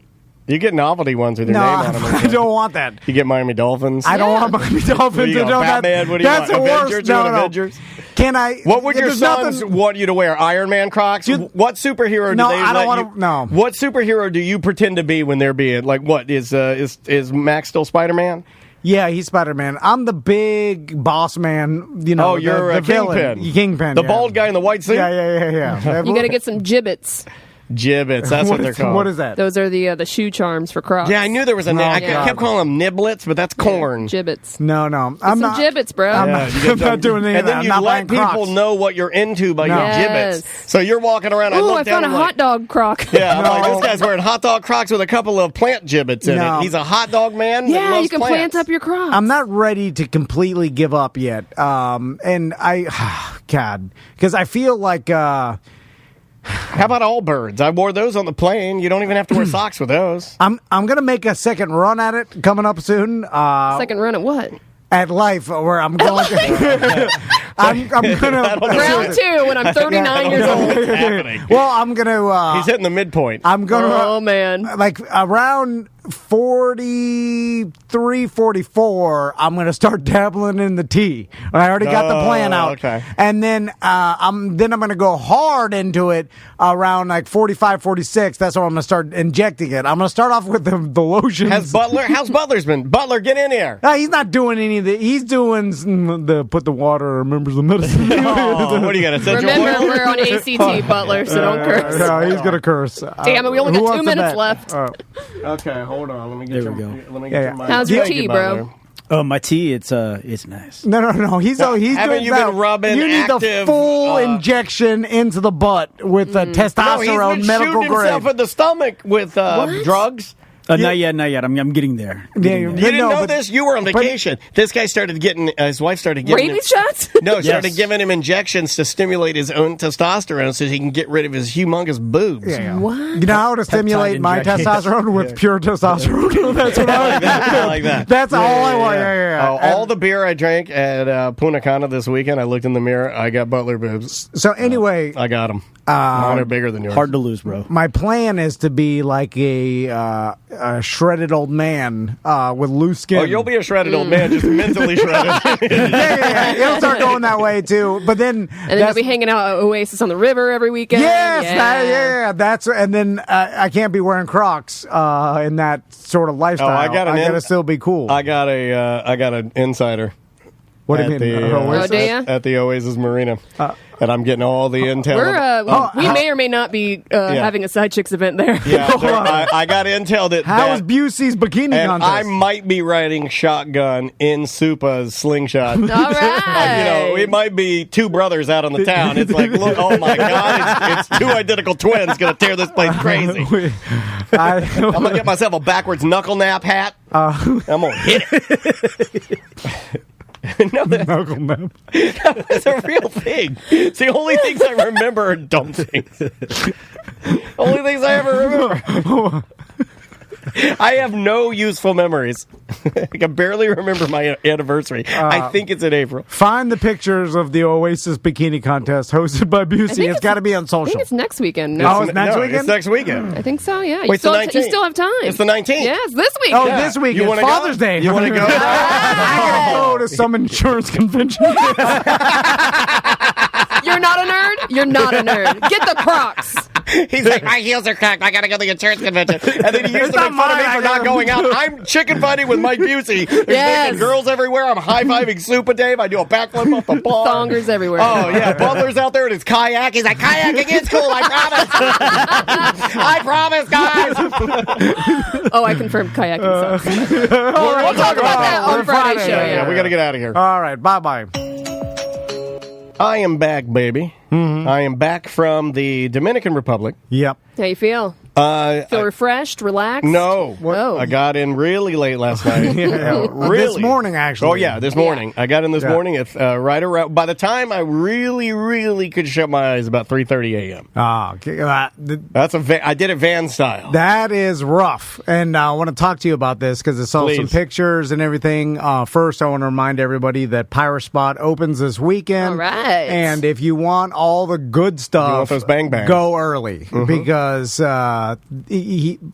You get novelty ones with your no, name on them. I don't want that. You get Miami Dolphins. I don't Yeah. want Miami Dolphins You to go, know Batman, that. what do you That's want? the Avengers? worst. You No, want no. Avengers? Can I? What would if your there's sons nothing- want you to wear? Iron Man Crocs? What superhero No, do they I don't let wanna- you? no. What superhero do you pretend to be when they're being like? What is Max still Spider-Man? Yeah, he's Spider-Man. I'm the big boss man. You know, Oh, you're the a villain. Kingpin. Kingpin. The yeah. bald guy in the white suit? Yeah. You got to get some gibbets. Gibbets, that's what they're called. What is that? Those are the shoe charms for Crocs. Yeah, I knew there was a name. I Yeah. kept calling them niblets, but that's corn. Gibbets. No, I'm Some not. gibbets, bro. I'm Yeah, not, you get I'm not doing any of And that. then I'm you not let buying people Crocs. know what you're into by No. your Yes. gibbets. So you're walking around. I Ooh, look I down found a I'm like, hot dog croc. Yeah, I'm like, No. this guy's wearing hot dog Crocs with a couple of plant gibbets in No. it. He's a hot dog man. that Yeah, loves you can plants. plant up your Crocs. I'm not ready to completely give up yet. And I, God, because I feel like. How about Allbirds? I wore those on the plane. You don't even have to wear socks with those. I'm gonna make a second run at it coming up soon. Second run at what? At life, where I'm going. I'm gonna Round 2 when I'm 39 years old. What's happening? Well, I'm gonna. He's hitting the midpoint. I'm gonna. Oh, man. Like around 43, 44, I'm gonna start dabbling in the tea. I already got the plan out. Okay. And then I'm gonna go hard into it around like 45, 46. That's when I'm gonna start injecting it. I'm gonna start off with the lotions. How's Butler's been? Butler, get in here. He's not doing any of the. He's doing the put the water. Remembers the medicine. Oh, what do you got? Essential Remember, oil? we're on ACT, Butler, so don't curse. No, he's gonna curse. Damn it, we only Who got wants 2 to minutes bet? left. Okay, hold on. Let me get There your. we go. Let me Yeah, get yeah. your mic. How's your Thank you, tea, bro? Butler. Oh, my tea, it's nice. No. He's Haven't doing you that. been rubbing You need the active, full injection into the butt with the No, he's testosterone been medical shooting himself grade. in the stomach with drugs. Not yet. I'm getting there. Yeah, You didn't no, know but- this? You were on vacation. This guy started getting, his wife started giving Rabies him, shots? No, started Yes. giving him injections to stimulate his own testosterone so he can get rid of his humongous boobs. Yeah. What? You know how to stimulate my injections. testosterone with pure testosterone? That's what I I like that. That's all I want. Yeah. Oh, all the beer I drank at Punta Cana this weekend, I looked in the mirror. I got Butler boobs. So anyway, I got them. Mine are bigger than yours. Hard to lose, bro. my plan is to be like a shredded old man with loose skin. Oh, you'll be a shredded old man, just mentally shredded. yeah. It'll start going that way too. But then, And then you'll be hanging out at Oasis on the river every weekend. Yes, that's and then I can't be wearing Crocs in that sort of lifestyle. I gotta still be cool. I got an insider. What do at you mean? The, Oh, do ya? at the Oasis Marina, and I'm getting all the intel. We may or may not be having a side chicks event there. Yeah, I got intel that. How is Busey's bikini and contest? I might be riding shotgun in Supa's slingshot. All right. It might be two brothers out on the town. It's like, look, oh my God, it's two identical twins going to tear this place crazy. I'm going to get myself a backwards knuckle nap hat. I'm going to hit it. No, that's a real thing. It's the only things I remember are dumb things. Only things I ever remember. I have no useful memories. I can barely remember my anniversary. I think it's in April. Find the pictures of the Oasis bikini contest hosted by Busey. It's got to be on I social. think it's next weekend. Oh, it's next weekend? It's next weekend. I think so, yeah. Wait, it's the You 19th. still have time. It's the 19th. Yes, this week. Oh, this weekend. You wanna go? Father's Day. You want to go? I gotta go to some insurance convention. You're not a nerd? You're not a nerd. Get the Crocs. He's like, my heels are cracked. I got to go to the insurance convention. And then he used to make fun of me for not going out. I'm chicken fighting with Mike Busey. There's naked girls everywhere. I'm high-fiving Super Dave. I do a backflip off the bar. Thongers everywhere. Oh, yeah. Butler's out there in his kayak. He's like, kayaking is cool. I promise. I promise, guys. Oh, I confirmed kayaking sucks. We'll talk about that on Friday's show. Yeah, we got to get out of here. All right, bye-bye. I am back, baby. Mm-hmm. I am back from the Dominican Republic. Yep. How you feel? Feel refreshed, relaxed? No. Oh. I got in really late last night. Really? This morning, actually. Oh, yeah, this morning. I got in this morning at right around, by the time I really could shut my eyes, about 3:30 a.m. Okay. That's I did it van style. That is rough. And I want to talk to you about this because I saw some pictures and everything. First, I want to remind everybody that Pirate Spot opens this weekend. All right. And if you want all the good stuff, You want those bang bangs. go early because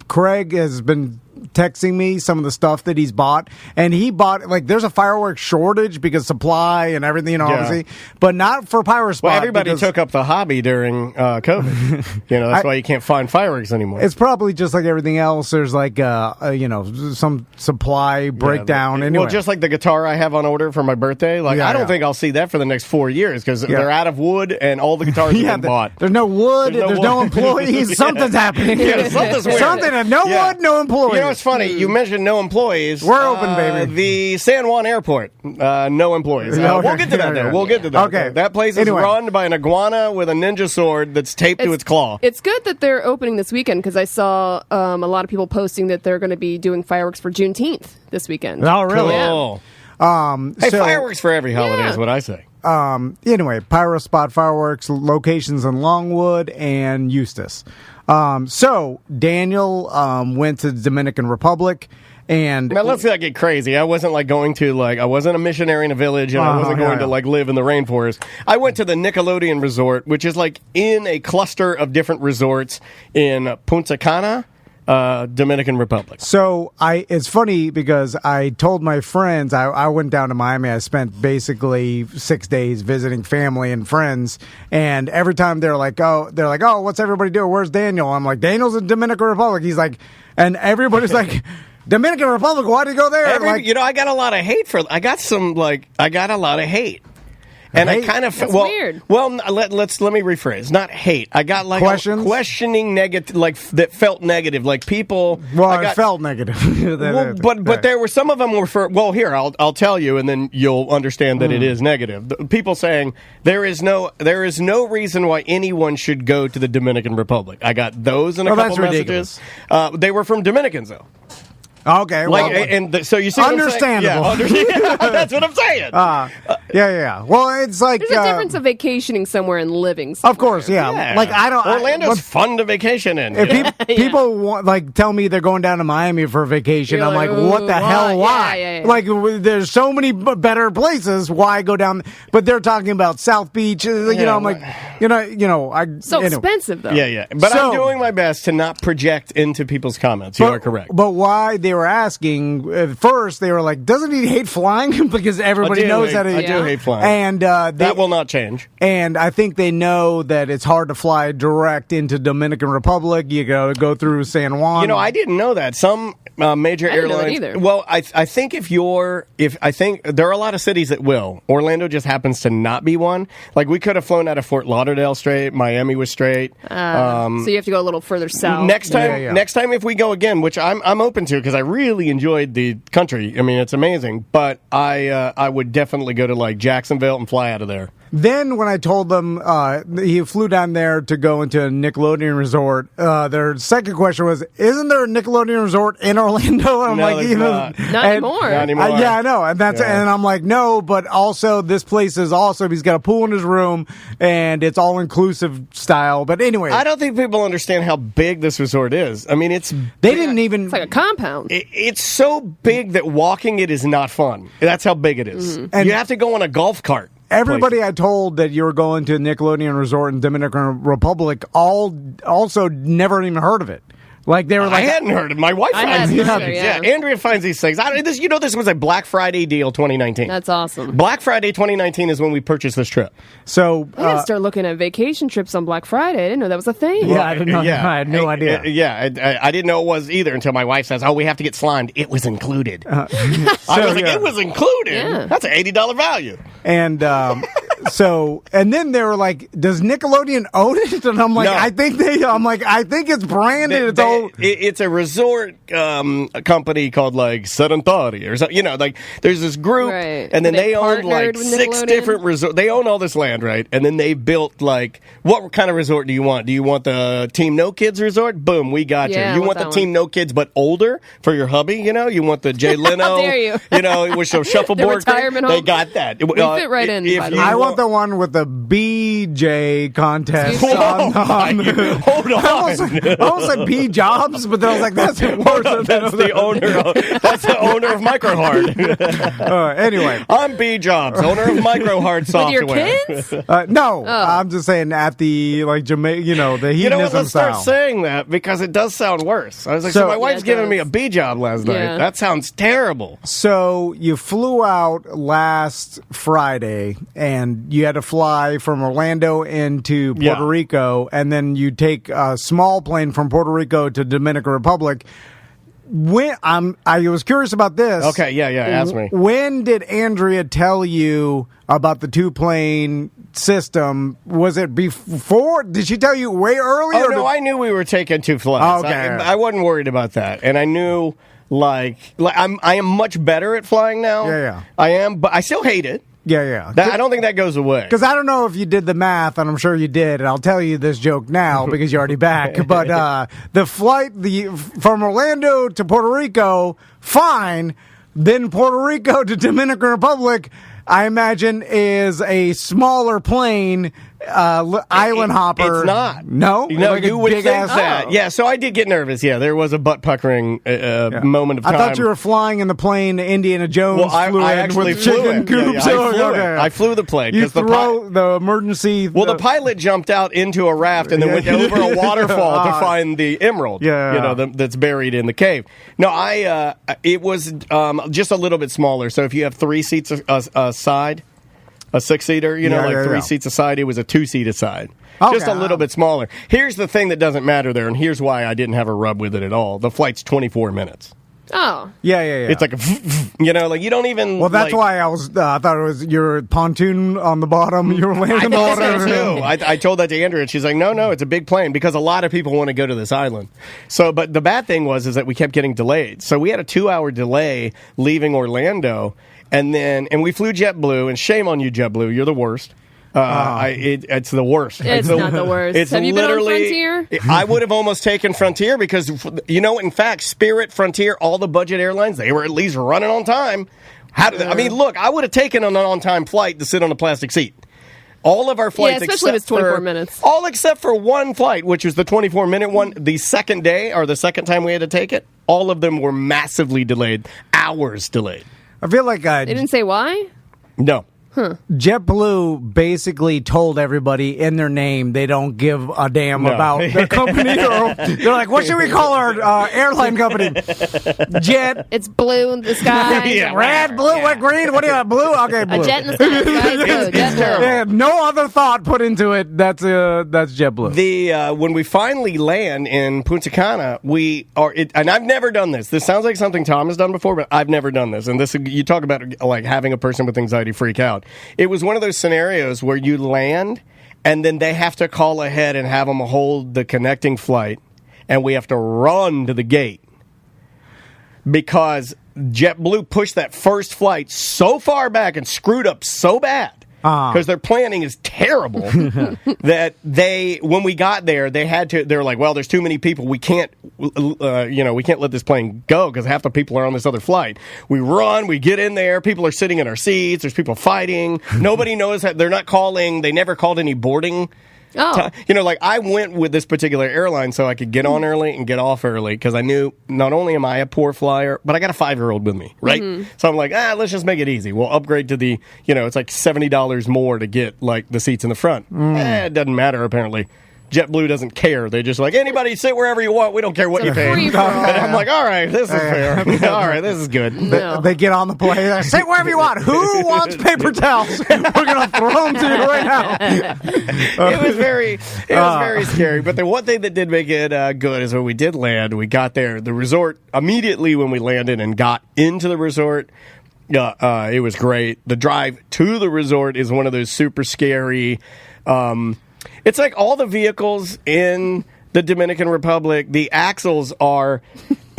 Craig has been texting me some of the stuff that he's bought, and he bought like there's a fireworks shortage because supply and everything, obviously, but not for PyroSpot. Well, everybody took up the hobby during COVID. That's why you can't find fireworks anymore. It's probably just like everything else. There's like some supply breakdown. Anyway. Well, just like the guitar I have on order for my birthday, I don't think I'll see that for the next 4 years because they're out of wood and all the guitars have been bought. There's no wood. There's no employees. Something's happening. Something's weird. No wood, no employees. It's funny. You mentioned no employees. We're open, baby. The San Juan Airport, no employees. We'll get to that, though. We'll get to that. Okay. That place is run by an iguana with a ninja sword that's taped to its claw. It's good that they're opening this weekend because I saw a lot of people posting that they're going to be doing fireworks for Juneteenth this weekend. Oh, really? Cool. Yeah. Fireworks for every holiday is what I say. Anyway, PyroSpot Fireworks locations in Longwood and Eustis. So Daniel went to the Dominican Republic. And now let's not get crazy. I wasn't going to I wasn't a missionary in a village, and I wasn't going to live in the rainforest. I went to the Nickelodeon Resort, which is in a cluster of different resorts in Punta Cana, Dominican Republic. So it's funny because I told my friends I went down to Miami. I spent basically 6 days visiting family and friends, and every time they're like, oh, what's everybody doing? Where's Daniel? I'm like, Daniel's in Dominican Republic. He's like, and everybody's like. Dominican Republic, why did you go there? I got a lot of hate I got a lot of hate. And I kind of That's weird. Well, let me rephrase. Not hate. I got questions? Questioning negative, that felt negative. People. Well, it felt negative. But there were some of them were for. Well, here I'll tell you, and then you'll understand that it is negative. People saying there is no reason why anyone should go to the Dominican Republic. I got those in a couple messages. They were from Dominicans though. Okay, so you see, understandable. That's what I'm saying. Yeah. Well, it's like there's a difference of vacationing somewhere and living somewhere. Of course, yeah. I don't. Orlando's fun to vacation in. If people tell me they're going down to Miami for a vacation, I'm like, what the hell? Why? Yeah. There's so many better places. Why go down? But they're talking about South Beach. I'm like, expensive though. Yeah. But I'm doing my best to not project into people's comments. You are correct. But why they were asking at first, they were like, doesn't he hate flying? Because everybody knows that. I do hate flying. And that will not change. And I think they know that it's hard to fly direct into Dominican Republic. You got to go through San Juan. I didn't know that. Some major airlines. Know that either. Well, I think I think there are a lot of cities that will. Orlando just happens to not be one. We could have flown out of Fort Lauderdale straight. Miami was straight. So you have to go a little further south. Next time if we go again, which I'm open to because I really enjoyed the country. I mean, it's amazing. But I would definitely go to Jacksonville and fly out of there. Then when I told them he flew down there to go into a Nickelodeon resort, their second question was, "Isn't there a Nickelodeon resort in Orlando?" And I'm not anymore. Not anymore. Yeah, I know, and and I'm like, no, but also this place is awesome. He's got a pool in his room, and it's all inclusive style. But anyway, I don't think people understand how big this resort is. I mean, It's like a compound. It's so big that walking it is not fun. That's how big it is. Mm-hmm. And you have to go on a golf cart. Everybody I told that you were going to a Nickelodeon resort in Dominican Republic also never even heard of it. They were I hadn't heard it. My wife finds these things. Yeah, Andrea finds these things. This was a Black Friday deal 2019. That's awesome. Black Friday 2019 is when we purchased this trip. So I gotta start looking at vacation trips on Black Friday. I didn't know that was a thing. Yeah, I didn't know. I had no idea. I didn't know it was either until my wife says, "Oh, we have to get slimed." It was included. I was like, "It was included." Yeah. That's an $80 value. And and then they were like, "Does Nickelodeon own it?" And I'm like, No. I think it's branded. It's a resort company called Sedentari or something. There's this group, Right. and then they own partnered with 6 Nickelodeon? different resorts. They own all this land, right? And then they built what kind of resort do you want? Do you want the Team No Kids resort? Boom, we got Yeah, I you. You want want the that Team No Kids but older for your hubby? You want the Jay Leno? How dare you? With some shuffleboard. retirement They home? got that. We fit right in, by the way. I want want the one with the BJ contest. Whoa, on hold on. I almost said B Jobs, but then I was like, that's worse. That's the owner of MicroHard. Anyway, I'm B Jobs, owner of MicroHard software. With your kids? no, I'm just saying at the Jamaica, the hedonism You know what? Let's style. start saying that because it does sound worse. I was like, so my wife's it giving does. me a B job last night. Yeah. That sounds terrible. So you flew out last Friday, and you had to fly from Orlando into Puerto Rico, and then you take a small plane from Puerto Rico to Dominican Republic. I was curious about this. Okay, yeah, ask me. When did Andrea tell you about the 2-plane system? Was it before? Did she tell you way earlier? Oh, no, I knew we were taking 2 flights. Okay. I wasn't worried about that. And I knew, I am much better at flying now. Yeah. I am, but I still hate it. Yeah. I don't think that goes away. Because I don't know if you did the math, and I'm sure you did, and I'll tell you this joke now because you're already back. But the flight from Orlando to Puerto Rico, fine. Then Puerto Rico to Dominican Republic, I imagine, is a smaller plane, island hopper. It's not. No? No, Like a you would think big-ass- that. Oh. Yeah, so I did get nervous. Yeah, there was a butt-puckering moment of time. I thought you were flying in the plane Indiana Jones Well, flew I in actually with flew chicken it. coops. Yeah, I flew it. Okay. I flew the plane. You 'cause the throw the emergency... Well, the pilot jumped out into a raft and then went over a waterfall to find the emerald. Yeah. That's buried in the cave. No, it was just a little bit smaller. So if you have 3 seats aside, a 6-seater, 3 seats aside, it was a 2-seat aside. Just a little bit smaller. Here's the thing that doesn't matter there, and here's why I didn't have a rub with it at all. The flight's 24 minutes. Oh. Yeah. It's like, you don't even... Well, that's why I thought it was your pontoon on the bottom. You were laying in the I water. thought so, too. I told that to Andrea, and she's like, no, it's a big plane, because a lot of people want to go to this island. So, but the bad thing is that we kept getting delayed. So we had a 2-hour delay leaving Orlando, and we flew JetBlue, and shame on you, JetBlue, you're the worst. It's the worst. It's not the worst. It's Have you been on literally- Frontier? I would have almost taken Frontier because, in fact, Spirit, Frontier, all the budget airlines, they were at least running on time. Look, I would have taken an on-time flight to sit on a plastic seat. All of our flights, especially if it's 24 minutes. All except for one flight, which was the 24-minute one, the second day or the second time we had to take it, all of them were massively delayed, hours delayed. I feel like They didn't say why? No. JetBlue basically told everybody in their name they don't give a damn about their company. They're like, what should we call our airline company? Jet. It's blue in the sky. Yeah. Red, blue, what, green? What do you have? Blue? Okay, blue. A jet in the sky. Sky's blue. Jet blue. Yeah, no other thought put into it. That's JetBlue. When we finally land in Punta Cana, and I've never done this. This sounds like something Tom has done before, but I've never done this. And this, you talk about like having a person with anxiety freak out. It was one of those scenarios where you land, and then they have to call ahead and have them hold the connecting flight, and we have to run to the gate because JetBlue pushed that first flight so far back and screwed up so bad. Because their planning is terrible that when we got there, they're like, well, there's too many people. We can't, we can't let this plane go because half the people are on this other flight. We run, we get in there. People are sitting in our seats. There's people fighting. Nobody knows that they're not calling. They never called any boarding. Oh. I went with this particular airline so I could get on early and get off early because I knew not only am I a poor flyer, but I got a 5-year-old with me, right? Mm-hmm. So I'm like, let's just make it easy. We'll upgrade to the, it's like $70 more to get like the seats in the front. It doesn't matter apparently. JetBlue doesn't care. They're just like, anybody sit wherever you want. We don't care what you pay. And I'm like, all right, this is fair. All right, this is good. They get on the plane. Sit wherever you want. Who wants paper towels? We're going to throw them to you right now. It was very scary. But the one thing that did make it good is when we did land, we got there. The resort, immediately when we landed and got into the resort, it was great. The drive to the resort is one of those super scary... it's like all the vehicles in the Dominican Republic, the axles are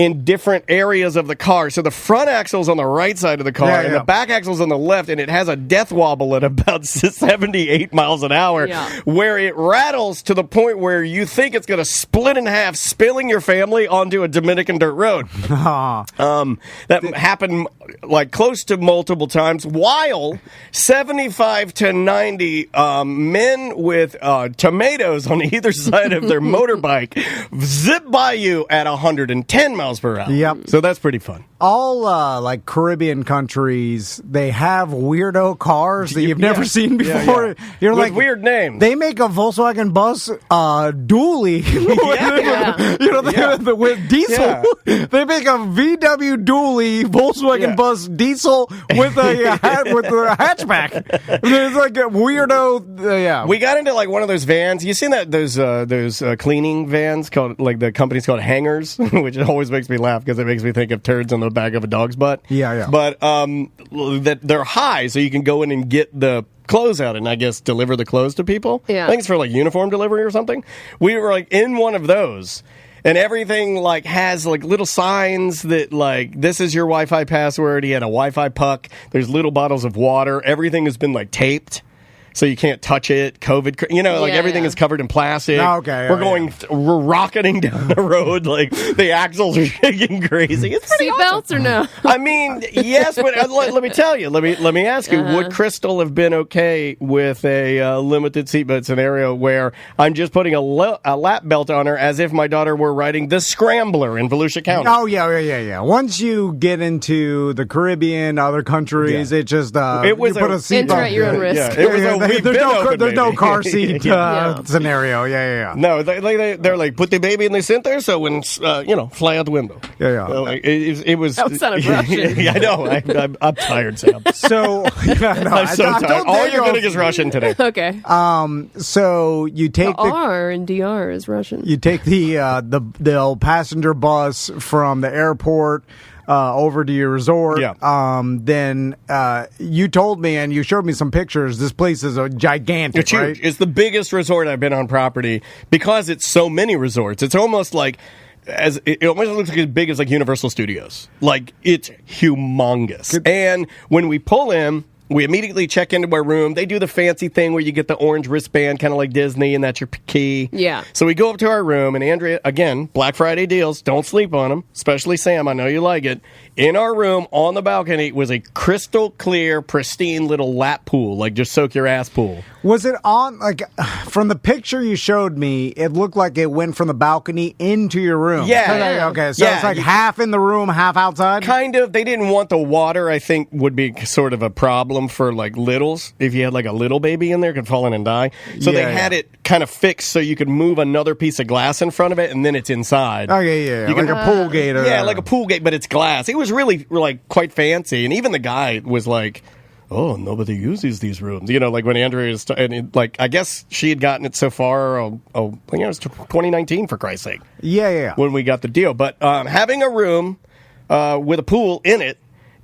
in different areas of the car. So the front axle's on the right side of the car, and the back axle's on the left, and it has a death wobble at about 78 miles an hour, where it rattles to the point where you think it's going to split in half, spilling your family onto a Dominican dirt road. That happened like close to multiple times, while 75 to 90 men with tomatoes on either side of their motorbike zip by you at 110 miles per hour. Yep. So that's pretty fun. All like Caribbean countries, they have weirdo cars that you've never seen before. You're with like weird names. They make a Volkswagen bus dually. With diesel. They make a VW dually Volkswagen bus diesel with a hatchback. It's like a weirdo. We got into like one of those vans. You seen that those cleaning vans called, like, the company's called Hangers, which always makes me laugh because it makes me think of turds on the back of a dog's butt. But that they're high, so you can go in and get the clothes out and I guess deliver the clothes to people. I think it's for like uniform delivery or something. We were like in one of those, and everything like has like little signs that like, this is your Wi-Fi password. He had a Wi-Fi puck. There's little bottles of water. Everything has been like taped, so you can't touch it. COVID, everything is covered in plastic. We're rocketing down the road, like the axles are shaking crazy. It's pretty seatbelts or no? I mean, yes, but let me tell you. Let me ask you: would Crystal have been okay with a limited seatbelt scenario where I'm just putting a lap belt on her as if my daughter were riding the Scrambler in Volusia County? Oh yeah. Once you get into the Caribbean, other countries, it just it was you put a seatbelt. Enter at your own risk. Yeah, it was there's no car seat scenario. Yeah. No, they're like, put the baby in the center, so when fly out the window. It was. That sounded Russian. I know. I'm tired, Sam. So I'm so tired. All you're getting is Russian today. Okay. So you take the R in DR is Russian. You take the passenger bus from the airport over to your resort. Then you told me and you showed me some pictures. This place is gigantic. It's huge. Right? It's the biggest resort I've been on property because it's so many resorts. It's almost like it almost looks like as big as like Universal Studios. Like, it's humongous. And when we pull in, we immediately check into our room. They do the fancy thing where you get the orange wristband, kind of like Disney, and that's your key. Yeah. So we go up to our room, and Andrea, again, Black Friday deals. Don't sleep on them, especially Sam. I know you like it. In our room, on the balcony, was a crystal clear, pristine little lap pool, like just soak your ass pool. Was it on, like, from the picture you showed me, it looked like it went from the balcony into your room. Yeah. Okay, so it's like half in the room, half outside? Kind of. They didn't want the water, I think, would be sort of a problem for, like, littles. If you had, like, a little baby in there, it could fall in and die. So they had it kind of fixed so you could move another piece of glass in front of it, and then it's inside. Oh, yeah. You like a pool gate. Like a pool gate, but it's glass. It was really, like, quite fancy. And even the guy was like, oh, nobody uses these rooms. Like when Andrea is, I guess she had gotten it so far, it was 2019, for Christ's sake. Yeah. When we got the deal. But having a room with a pool in it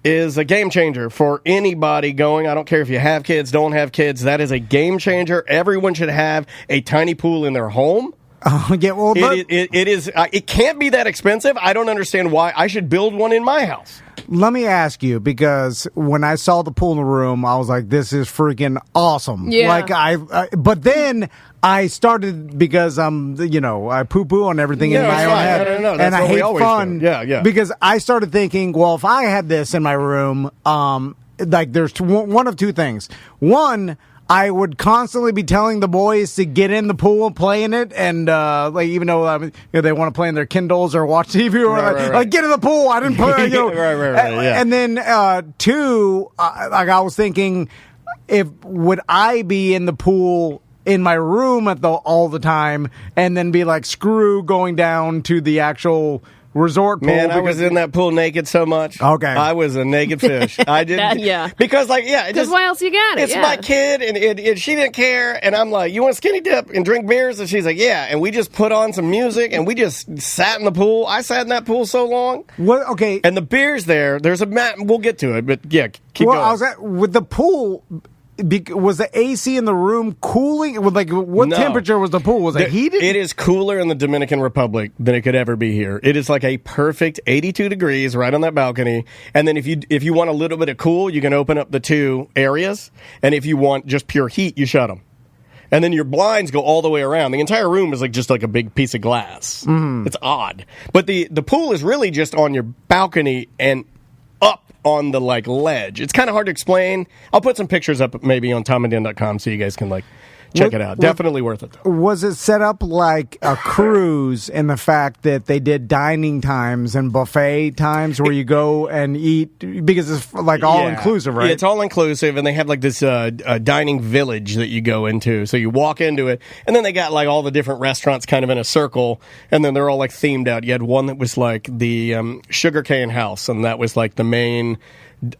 is a game changer for anybody going. I don't care if you have kids, don't have kids. That is a game changer. Everyone should have a tiny pool in their home. Oh, yeah, well, it is. It can't be that expensive. I don't understand why I should build one in my house. Let me ask you, because when I saw the pool in the room, I was like, "This is freaking awesome!" Yeah. Like but then I started because I poo-poo on everything in my own head, no, and I hate fun. Do. Yeah. Because I started thinking, well, if I had this in my room, like there's one of two things. One, I would constantly be telling the boys to get in the pool and play in it, and like even though they want to play in their Kindles or watch TV or right. like get in the pool. I didn't play. Yeah. And then two, like I was thinking, would I be in the pool in my room all the time, and then be like screw going down to the actual resort pool? Man, I was in that pool naked so much. Okay. I was a naked fish. I didn't. Because, because why else you got it? It's my kid, and she didn't care. And I'm like, you want a skinny dip and drink beers? And she's like, yeah. And we just put on some music, and we just sat in the pool. I sat in that pool so long. What? Okay. And the beers there's a mat. We'll get to it, but yeah, keep going. With the pool, was the AC in the room cooling? Like, what No. temperature was the pool? Was it heated? It is cooler in the Dominican Republic than it could ever be here. It is like a perfect 82 degrees right on that balcony. And then if you want a little bit of cool, you can open up the two areas. And if you want just pure heat, you shut them. And then your blinds go all the way around. The entire room is just like a big piece of glass. Mm-hmm. It's odd. But the pool is really just on your balcony and up on the ledge. It's kind of hard to explain. I'll put some pictures up maybe on tomanddan.com so you guys can check it out. Definitely worth it though. Was it set up like a cruise in the fact that they did dining times and buffet times where you go and eat because it's like all inclusive, right? Yeah, it's all inclusive, and they have like this dining village that you go into. So you walk into it, and then they got like all the different restaurants kind of in a circle, and then they're all like themed out. You had one that was like the Sugarcane House, and that was like the main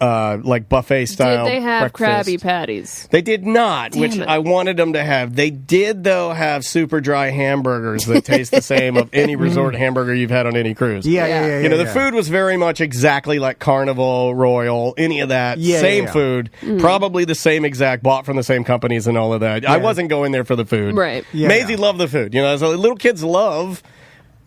like buffet style. Did they have breakfast. Krabby Patties? They did not, Damn which it. I wanted them to have. They did, though, have super dry hamburgers that taste the same of any resort hamburger you've had on any cruise. Yeah. You know, the food was very much exactly like Carnival, Royal, any of that. Yeah, same yeah. food, probably the same exact, bought from the same companies and all of that. I wasn't going there for the food. Right. Yeah. Maisie loved the food. You know, so little kids love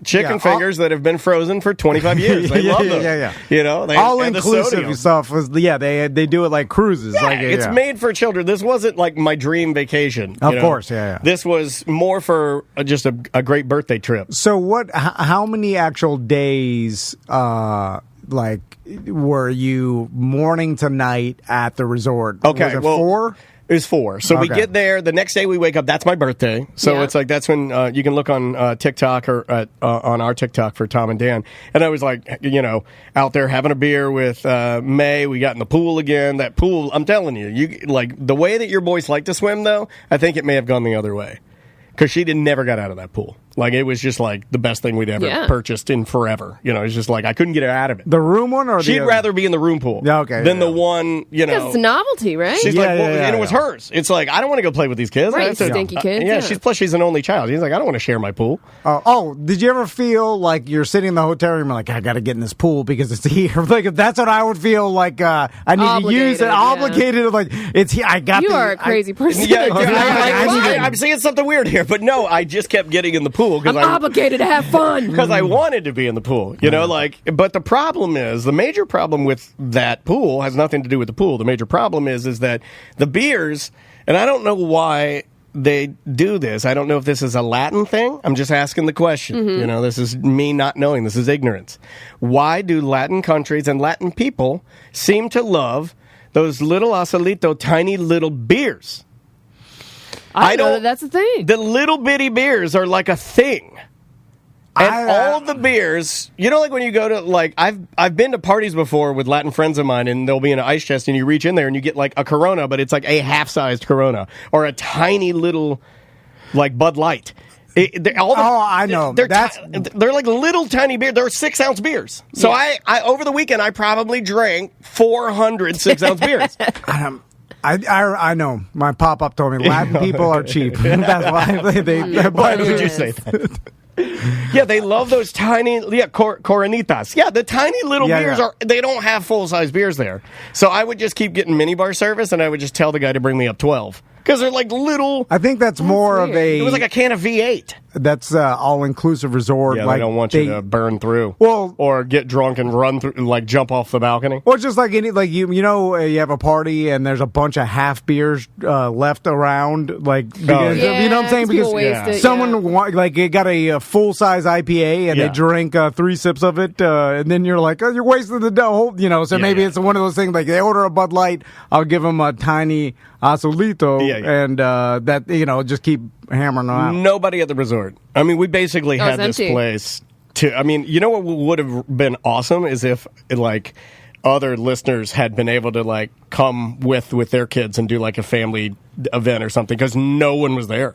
chicken Yeah, fingers that have been frozen for 25 years. They love them. Yeah. You know, they All and the inclusive sodium. stuff was they do it like cruises. Yeah, like, it's made for children. This wasn't like my dream vacation. Of you know? course, yeah. This was more for just a great birthday trip. So how many actual days like were you morning to night at the resort? Okay, was it well, 4? It was 4. So we Okay. get there. The next day we wake up. That's my birthday. So Yeah. it's like that's when you can look on TikTok or on our TikTok for Tom and Dan. And I was like, you know, out there having a beer with May. We got in the pool again. That pool, I'm telling you, like the way that your boys like to swim, though, I think it may have gone the other way. Because she never got out of that pool. Like, it was just like the best thing we'd ever Yeah. purchased in forever. You know, it's just like I couldn't get her out of it. The room one or She'd the other? rather be in the room pool Yeah, okay, than yeah. the one, you know. Because it's a novelty, right? She's Yeah, like, well, yeah, and it was yeah. hers. It's like, I don't want to go play with these kids. Right, I have to- stinky kids, yeah. She's an only child. He's like, I don't want to share my pool. Did you ever feel like you're sitting in the hotel room and like, I got to get in this pool because it's here? Like, that's what I would feel like. I need to use it. Obligated, yeah. Obligated. Like, it's here. I got You the- are a crazy person. Yeah, I I'm seeing something weird here, but no, I just kept getting in the pool because I'm obligated to have fun. because I wanted to be in the pool, you know, but the problem is, the major problem with that pool has nothing to do with the pool. The major problem is that the beers, and I don't know why they do this. I don't know if this is a Latin thing. I'm just asking the question. You know, this is me not knowing. This is ignorance. Why do Latin countries and Latin people seem to love those little asalito, tiny little beers? I know don't- that's the thing. The little bitty beers are like a thing. And all the beers, you know, like when you go to, like, I've been to parties before with Latin friends of mine, and there'll be an ice chest, and you reach in there and you get like a Corona, but it's like a half-sized Corona or a tiny little, like, Bud Light. I know. They're like little tiny beers. They're 6-ounce beers. So I over the weekend I probably drank 400 6-ounce beers. I know. My pop-up told me Latin people are cheap. That's why they Why would you say that? Yeah, they love those tiny, Coronitas. Yeah, the tiny little beers they don't have full-size beers there. So I would just keep getting minibar service, and I would just tell the guy to bring me up 12. Because they're like little. I think that's more of It was like a can of V8. That's all-inclusive resort. Yeah, like, they don't want you to burn through. Well, or get drunk and run through, like jump off the balcony. Or just like any, like you know, you have a party and there's a bunch of half beers left around, like because, you know what I'm saying? people Because waste it, someone got a full size IPA and they drink 3 sips of it, and then you're like, oh, you're wasting the whole, you know. So maybe it's one of those things like they order a Bud Light, I'll give them a tiny Azulito, and that, you know, just keep hammering them out. Nobody at the resort. I mean, we basically Oh, it's had this empty. place to. I mean, you know what would have been awesome is if like other listeners had been able to like come with their kids and do like a family event or something, because no one was there.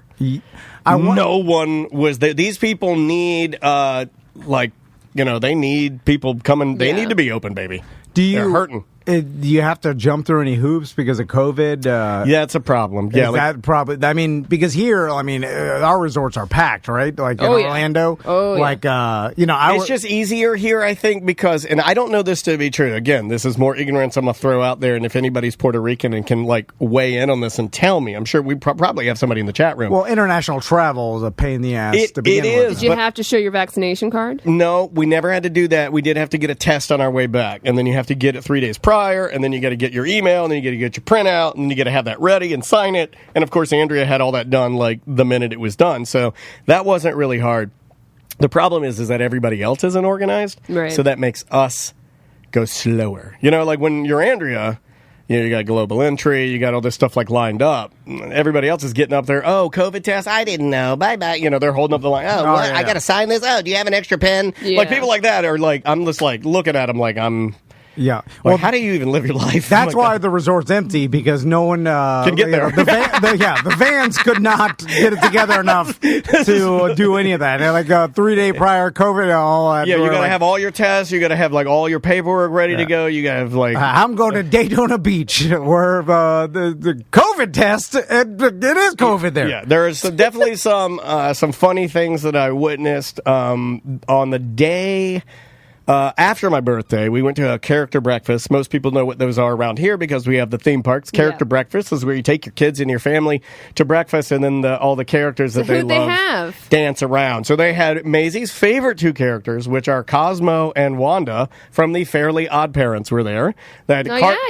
No one was there. These people need like, you know, they need people coming. They need to be open, baby. They're hurting. Do you have to jump through any hoops because of COVID? Yeah, it's a problem. Yeah, Is that probably? I mean, because here, our resorts are packed, right? Like in Orlando. Oh, yeah. Like, it's just easier here, I think, because, and I don't know this to be true. Again, this is more ignorance I'm going to throw out there, and if anybody's Puerto Rican and can, like, weigh in on this and tell me, I'm sure we probably have somebody in the chat room. Well, international travel is a pain in the ass to begin with. Did you have to show your vaccination card? No, we never had to do that. We did have to get a test on our way back, and then you have to get it 3 days prior, and then you got to get your email, and then you got to get your printout, and then you got to have that ready and sign it. And of course, Andrea had all that done like the minute it was done, so that wasn't really hard. The problem is that everybody else isn't organized, right. So that makes us go slower. You know, like when you're Andrea, you got global entry, you got all this stuff like lined up. Everybody else is getting up there. Oh, COVID test? I didn't know. Bye bye. They're holding up the line. Oh, what? Yeah. I got to sign this. Oh, do you have an extra pen? Yeah. Like people like that are like, I'm just like looking at them like I'm. Yeah. Well, how do you even live your life? That's like why that? the resort's empty, because no one can get there. The vans could not get it together enough to do any of that. They're like 3 day prior COVID, all that. Yeah, you got to have all your tests. You got to have like all your paperwork ready to go. You got to have like. I'm going to Daytona Beach, where the COVID test. It is COVID there. Yeah, there's definitely some funny things that I witnessed on the day. After my birthday, we went to a character breakfast. Most people know what those are around here because we have the theme parks. Character breakfast is where you take your kids and your family to breakfast, and then all the characters that they love dance around. So they had Maisie's favorite 2 characters, which are Cosmo and Wanda from the Fairly Odd Parents were there. You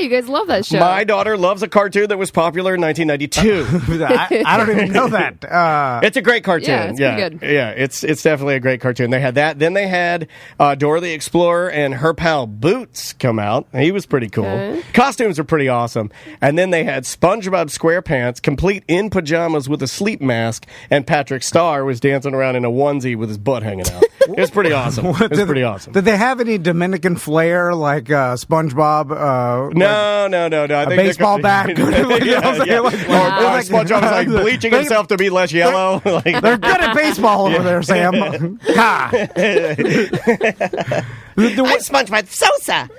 guys love that show. My daughter loves a cartoon that was popular in 1992. I don't even know that. It's a great cartoon. Yeah, it's pretty good. Yeah, it's definitely a great cartoon. They had that. Then they had Dora the Explorer and her pal Boots come out. He was pretty cool. Okay. Costumes are pretty awesome. And then they had SpongeBob SquarePants, complete in pajamas with a sleep mask, and Patrick Star was dancing around in a onesie with his butt hanging out. It was pretty awesome. It was pretty awesome. Did they have any Dominican flair like SpongeBob? No. I think baseball bat. Or SpongeBob was like bleaching himself to be less yellow. They're good at baseball over there, Sam. I'm SpongeBob Sosa.